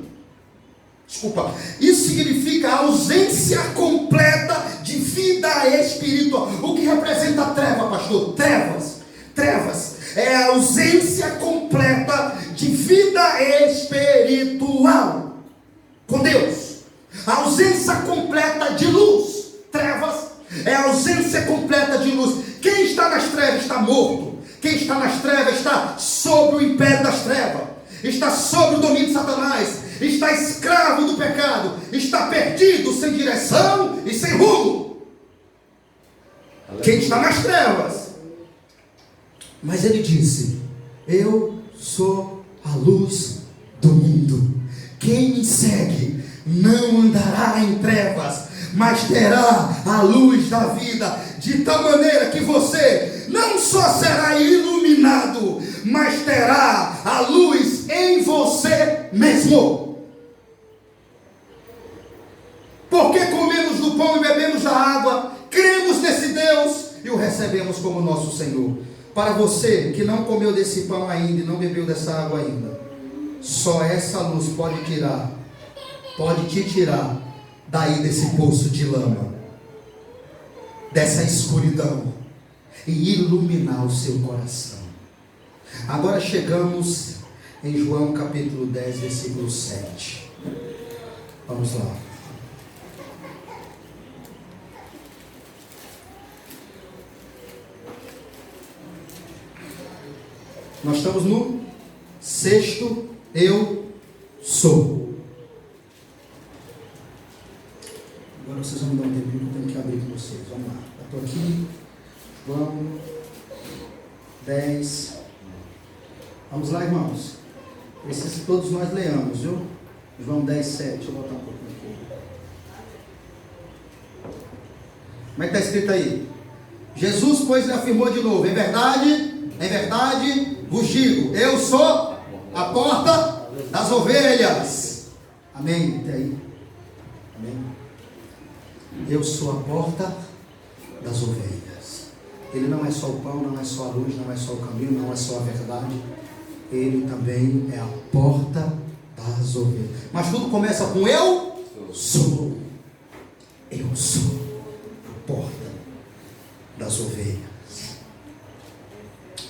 Desculpa. Isso significa a ausência completa de vida espiritual. O que representa a treva, pastor? Trevas é a ausência completa de vida espiritual com Deus. A ausência completa de luz. Trevas é a ausência completa de luz. Quem está nas trevas está morto. Quem está nas trevas está sob o império das trevas, está sob o domínio de Satanás, está escravo do pecado, está perdido, sem direção e sem rumo. Quem está nas trevas. Mas ele disse: eu sou a luz do mundo. Quem me segue não andará em trevas, mas terá a luz da vida, de tal maneira que você não só será iluminado, mas terá a luz em você mesmo. Porque comemos do pão e bebemos recebemos como nosso Senhor. Para você que não comeu desse pão ainda e não bebeu dessa água ainda, só essa luz pode te tirar daí desse poço de lama, dessa escuridão, e iluminar o seu coração. Agora chegamos em João capítulo 10, versículo 7. Vamos lá. Nós estamos no sexto eu sou. Agora vocês vão me dar um tempinho que eu tenho que abrir com vocês. Vamos lá. Eu estou aqui. João 10. Vamos lá, irmãos. Preciso que todos nós leamos, viu? João 10, 7. Deixa eu botar um pouquinho aqui. Como é que está escrito aí? Jesus, pois, lhe afirmou de novo: em verdade, vos digo, eu sou a porta das ovelhas. Amém? Até aí. Amém? Eu sou a porta das ovelhas. Ele não é só o pão, não é só a luz, não é só o caminho, não é só a verdade. Ele também é a porta das ovelhas. Mas tudo começa com eu sou. Eu sou a porta das ovelhas.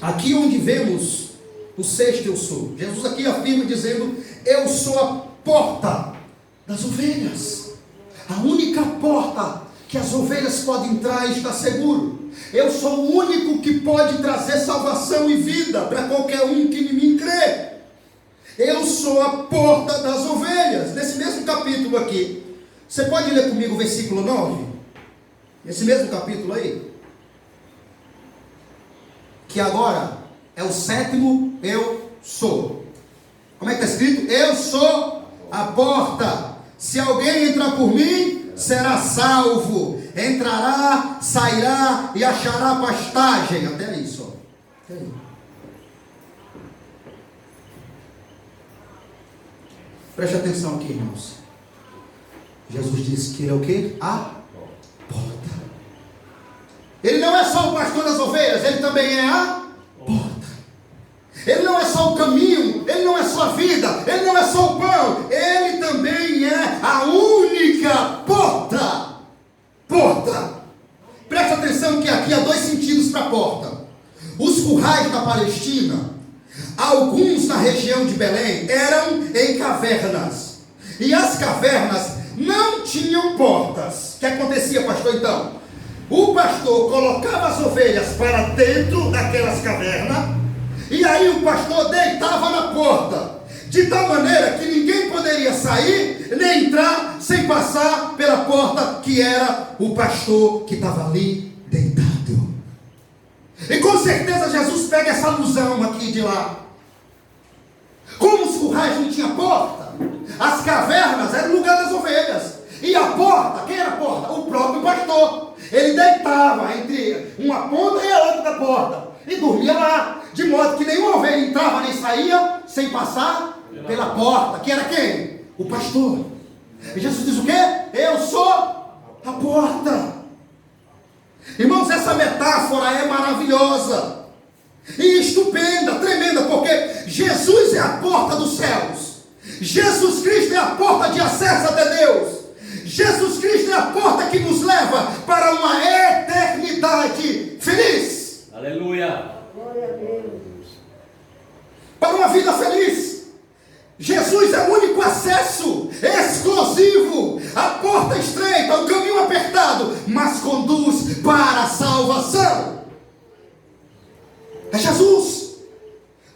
Aqui onde vemos o sexto eu sou, Jesus aqui afirma dizendo: eu sou a porta das ovelhas. A única porta que as ovelhas podem entrar e estar seguro. Eu sou o único que pode trazer salvação e vida para qualquer um que em mim crê. Eu sou a porta das ovelhas. Nesse mesmo capítulo aqui, você pode ler comigo o versículo 9? Nesse mesmo capítulo aí, que agora é o sétimo eu sou. Como é que está escrito? Eu sou a porta. Se alguém entrar por mim, será salvo. Entrará, sairá e achará pastagem. Até isso, ó. Até aí. Preste atenção aqui, irmãos. Jesus disse que ele é o quê? A porta. Ele não é só o pastor das ovelhas, ele também é a porta. Ele não é só o caminho, ele não é só a vida, ele não é só o pão, ele também é a única porta. Porta. Preste atenção que aqui há dois sentidos para a porta. Os currais da Palestina, alguns na região de Belém, eram em cavernas. E as cavernas não tinham portas. O que acontecia, pastor, então? O pastor colocava as ovelhas para dentro daquelas cavernas, e aí o pastor deitava na porta, de tal maneira que ninguém poderia sair, nem entrar, sem passar pela porta que era o pastor que estava ali deitado. E com certeza Jesus pega essa alusão aqui de lá. Como os currais não tinham porta, as cavernas eram o lugar das ovelhas. E a porta, quem era a porta? O próprio pastor. Ele deitava entre uma ponta e a outra da porta e dormia lá, de modo que nenhuma ovelha entrava nem saía sem passar pela porta. Que era quem? O pastor. E Jesus diz o quê? Eu sou a porta. Irmãos, essa metáfora é maravilhosa e estupenda, tremenda, porque Jesus é a porta dos céus. Jesus Cristo é a porta de acesso até Deus. Jesus Cristo é a porta que nos leva para uma eternidade feliz. Aleluia. Glória a Deus. Para uma vida feliz. Jesus é o único acesso exclusivo. A porta estreita, o caminho apertado, mas conduz para a salvação. É Jesus.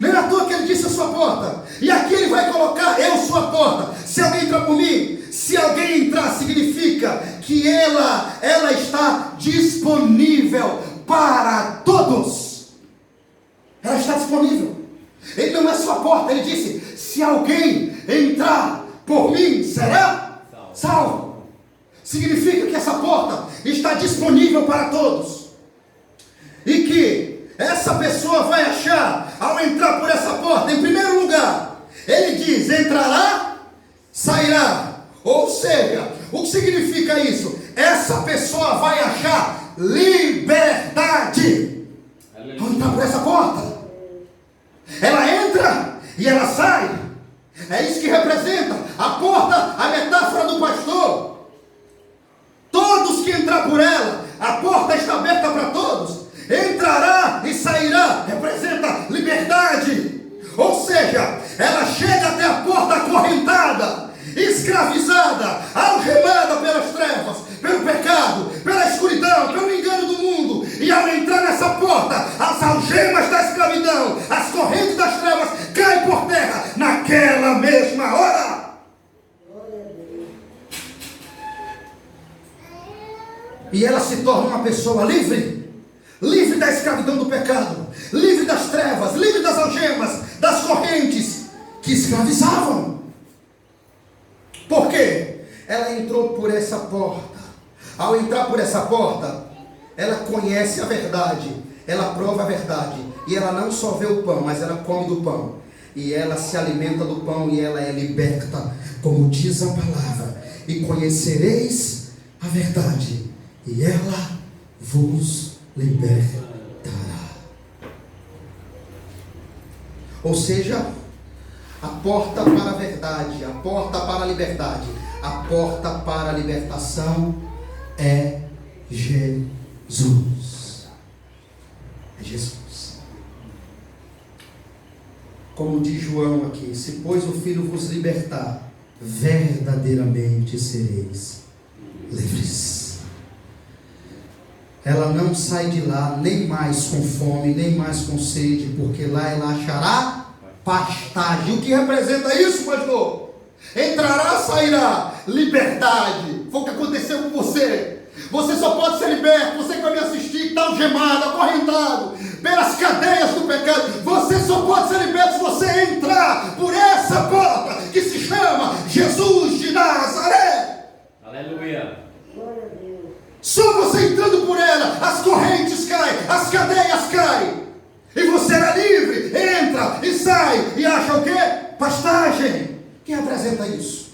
Não é à toa que ele disse a sua porta. E aqui ele vai colocar: eu sou a porta. Se alguém entrar por mim, se alguém entrar, significa que ela está disponível para todos. Ela está disponível. Ele não é só a porta, ele disse: se alguém entrar por mim, será salvo. Significa que essa porta está disponível para todos. E que essa pessoa vai achar, ao entrar por essa porta, em primeiro lugar, ele diz: entrará, sairá. Ou seja, o que significa isso? Essa pessoa vai achar liberdade. liberdade ao entrar por essa porta. Ela entra e ela sai. É isso que representa a porta, a metáfora do pastor. Todos que entrar por ela, a porta está aberta para todos. Entrará e sairá, representa liberdade. Ou seja, ela chega até a porta acorrentada, escravizada, algemada pelas trevas, pelo pecado, pela escuridão, pelo engano do mundo. E ao entrar nessa porta, as algemas da escravidão, as correntes das trevas caem por terra naquela mesma hora. E ela se torna uma pessoa livre, livre da escravidão do pecado, livre das trevas, livre das algemas, das correntes que escravizavam. Por quê? Ela entrou por essa porta. Ao entrar por essa porta, ela conhece a verdade, ela prova a verdade, e ela não só vê o pão, mas ela come do pão, e ela se alimenta do pão, e ela é liberta, como diz a palavra, e conhecereis a verdade, e ela vos libertará. Ou seja, a porta para a verdade, a porta para a liberdade, a porta para a libertação é Jesus. É Jesus. Como diz João aqui: se pois o Filho vos libertar, verdadeiramente sereis livres. Ela não sai de lá nem mais com fome, nem mais com sede, porque lá ela achará pastagem. O que representa isso, pastor? Entrará, sairá, liberdade. Foi o que aconteceu com você. Você só pode ser liberto, você que vai me assistir, que está algemado, acorrentado pelas cadeias do pecado, você só pode ser liberto se você entrar por essa porta que se chama Jesus de Nazaré. Aleluia. Glória a Deus. Só você entrando por ela, as correntes caem, as cadeias caem, e você era livre, entra e sai, e acha o quê? Pastagem. Que representa isso?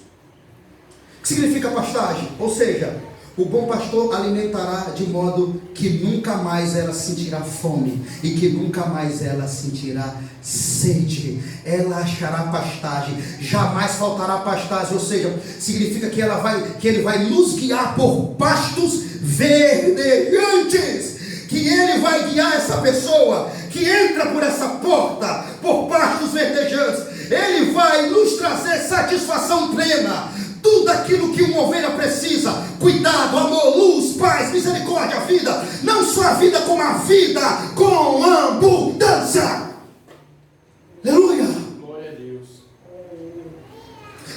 O que significa pastagem? Ou seja, o bom pastor alimentará de modo que nunca mais ela sentirá fome, e que nunca mais ela sentirá sede. Ela achará pastagem, jamais faltará pastagem. Ou seja, significa que ele vai nos guiar por pastos verdejantes, que ele vai guiar essa pessoa que entra por essa porta, por pastos verdejantes. Ele vai nos trazer satisfação plena, tudo aquilo que uma ovelha precisa: cuidado, amor, luz, paz, misericórdia, vida. Não só a vida, como a vida com abundância. Aleluia. Glória a Deus.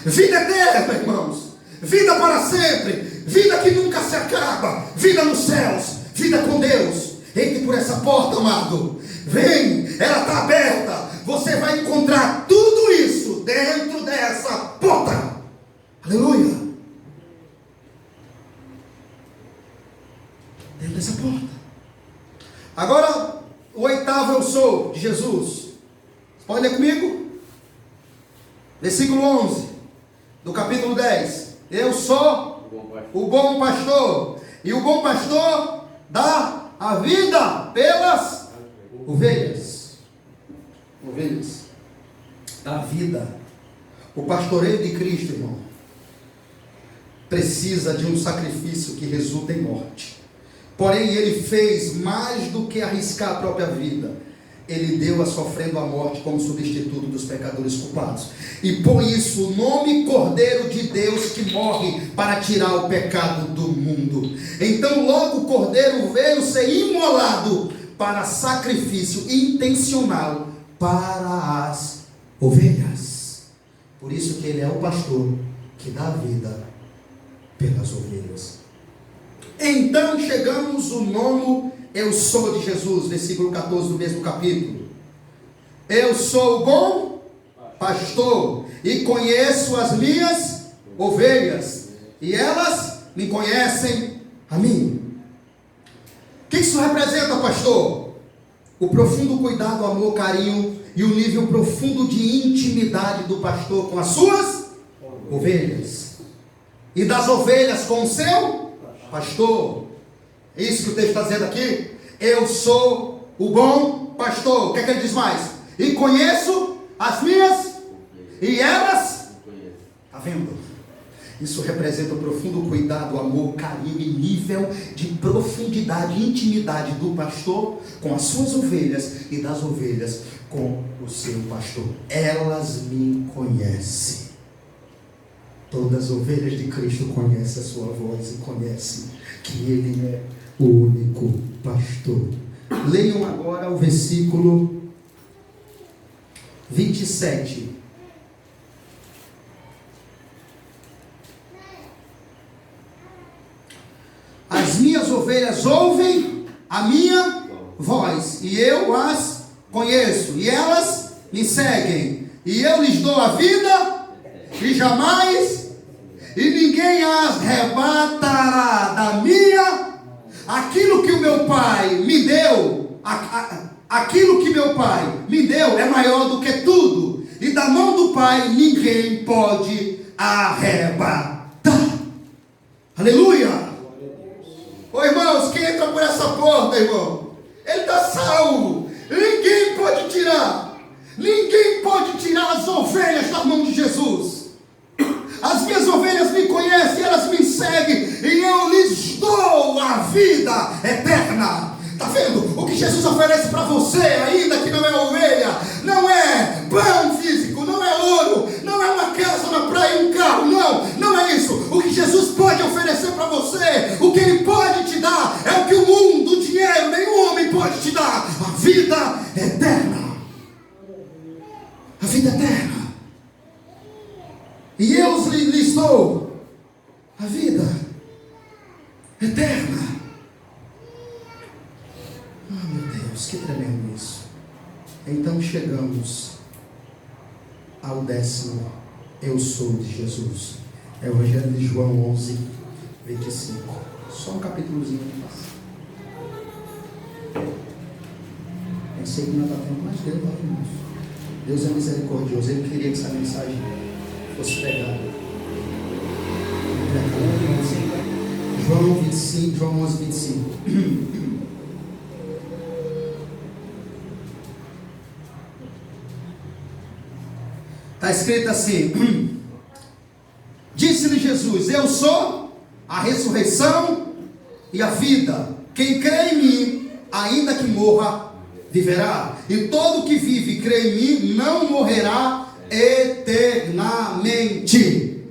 Vida eterna, irmãos. Vida para sempre. Vida que nunca se acaba. Vida nos céus. Vida com Deus. Entre por essa porta, amado. Vem, ela está aberta. Você vai encontrar tudo isso dentro dessa porta. Aleluia. Dentro dessa porta. Agora, o oitavo eu sou de Jesus. Pode ler comigo? Versículo 11 do capítulo 10. Eu sou o bom pastor, e o bom pastor dá a vida pelas ovelhas. Ovelhas. Dá vida. O pastoreio de Cristo, irmão, precisa de um sacrifício que resulta em morte. Porém, ele fez mais do que arriscar a própria vida. Ele deu a sofrendo a morte como substituto dos pecadores culpados. E por isso, o nome Cordeiro de Deus que morre para tirar o pecado do mundo. Então, logo o Cordeiro veio ser imolado para sacrifício intencional para as ovelhas. Por isso que ele é o pastor que dá vida pelas ovelhas. Então chegamos ao nono eu sou de Jesus, versículo 14 do mesmo capítulo. Eu sou o bom pastor e conheço as minhas ovelhas, e elas me conhecem a mim. O que isso representa, pastor? O profundo cuidado, amor, carinho e o nível profundo de intimidade do pastor com as suas ovelhas, e das ovelhas com o seu pastor. É isso que o texto está dizendo aqui. Eu sou o bom pastor. O que é que ele diz mais? E conheço as minhas, e elas, está vendo? Isso representa o profundo cuidado, amor, carinho e nível de profundidade e intimidade do pastor com as suas ovelhas e das ovelhas com o seu pastor. Elas me conhecem. Todas as ovelhas de Cristo conhecem a sua voz e conhecem que Ele é o único pastor. Leiam agora o versículo 27. As minhas ovelhas ouvem a minha voz, e eu as conheço, e elas me seguem, e eu lhes dou a vida, e jamais, e ninguém as arrebatará da minha. Aquilo que o meu Pai me deu, aquilo que meu Pai me deu é maior do que tudo, e da mão do Pai ninguém pode arrebatar. Aleluia! Ô irmãos, quem entra por essa porta, irmão, ele está salvo. Ninguém pode tirar. Ninguém pode tirar as ovelhas da mão de Jesus. As minhas ovelhas me conhecem, elas me seguem, e eu lhes dou a vida eterna. Está vendo? O que Jesus oferece para você, ainda que não é ovelha, não é pão físico, não é ouro, não é uma casa na praia e um carro, não é isso. O que Jesus pode oferecer para você, o que Ele pode te dar, é o que o mundo, o dinheiro, nenhum homem pode te dar: a vida eterna. A vida eterna. E eu lhes dou a vida eterna. Ah, meu Deus, que tremendo isso. Então chegamos ao 10º eu sou de Jesus. É o Evangelho de João 11, 25. Só um capítulozinho que passa. Pensei que não estava vendo, mas Deus vai, irmãos. Deus é misericordioso. Ele queria que essa mensagem fosse pregada. João 25, João 11, 25. Está escrito assim: disse-lhe Jesus: eu sou a ressurreição e a vida. Quem crê em mim, ainda que morra, viverá. E todo que vive e crê em mim não morrerá eternamente.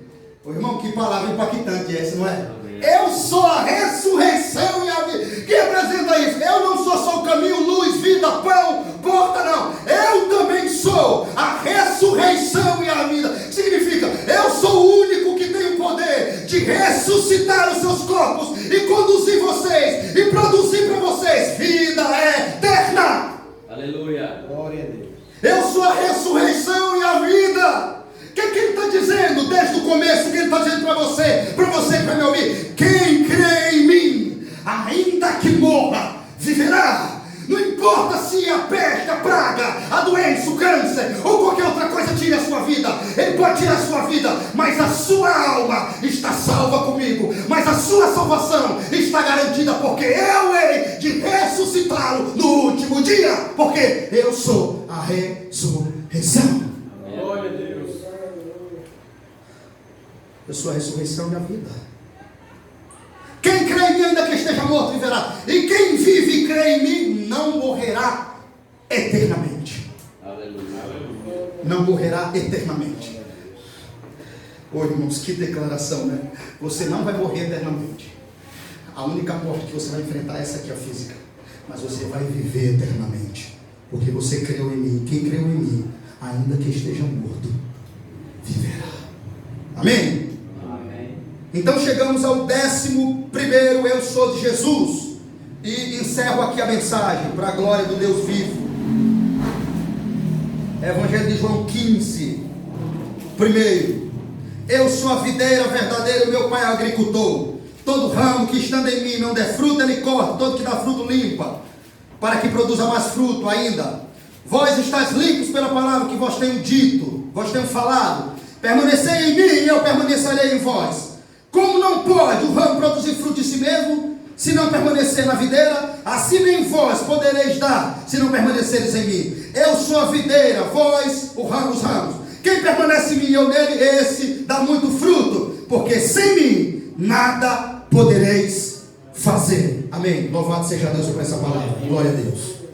Ô irmão, que palavra impactante é essa, não é? Eu sou a ressurreição e a vida. Que representa isso? Eu não sou só o caminho, luz, vida, pão, porta, não. Eu também sou a ressurreição e a vida. Significa, eu sou o único que tem o poder de ressuscitar os seus corpos e conduzir vocês e produzir para vocês vida eterna. Aleluia. Glória a Deus. Eu sou a ressurreição e a vida. O que ele está dizendo desde o começo? O que ele está dizendo para você que vai me ouvir? Quem crê em mim, ainda que morra, viverá. Não importa se a peste, a praga, a doença, o câncer ou qualquer outra coisa tire a sua vida. Ele pode tirar a sua vida, mas a sua alma está salva comigo. Mas a sua salvação está garantida, porque eu hei de ressuscitá-lo no último dia. Porque eu sou a ressurreição. Glória a Deus. Eu sou a ressurreição e a vida. Quem crê em mim, ainda que esteja morto, viverá. E quem vive e crê em mim, não morrerá eternamente. Aleluia. Não morrerá eternamente. Ô irmãos, que declaração, né? Você não vai morrer eternamente. A única morte que você vai enfrentar é essa aqui, a física. Mas você vai viver eternamente. Porque você creu em mim. Quem creu em mim, ainda que esteja morto, viverá. Amém? Então chegamos ao 11º eu sou de Jesus. E encerro aqui a mensagem para a glória do Deus vivo. Evangelho de João 15. Primeiro, eu sou a videira verdadeira, o meu pai é o agricultor. Todo ramo que estando em mim não der fruto, ele corta. Todo que dá fruto limpa, para que produza mais fruto ainda. Vós estáis limpos pela palavra que vos tenho dito, vos tenho falado. Permanecei em mim e eu permanecerei em vós. Como não pode o ramo produzir fruto de si mesmo, se não permanecer na videira, assim nem vós podereis dar, se não permaneceres em mim. Eu sou a videira, vós os ramos. Quem permanece em mim e eu nele, esse dá muito fruto, porque sem mim nada podereis fazer. Amém. Louvado seja Deus por essa palavra. Glória a Deus.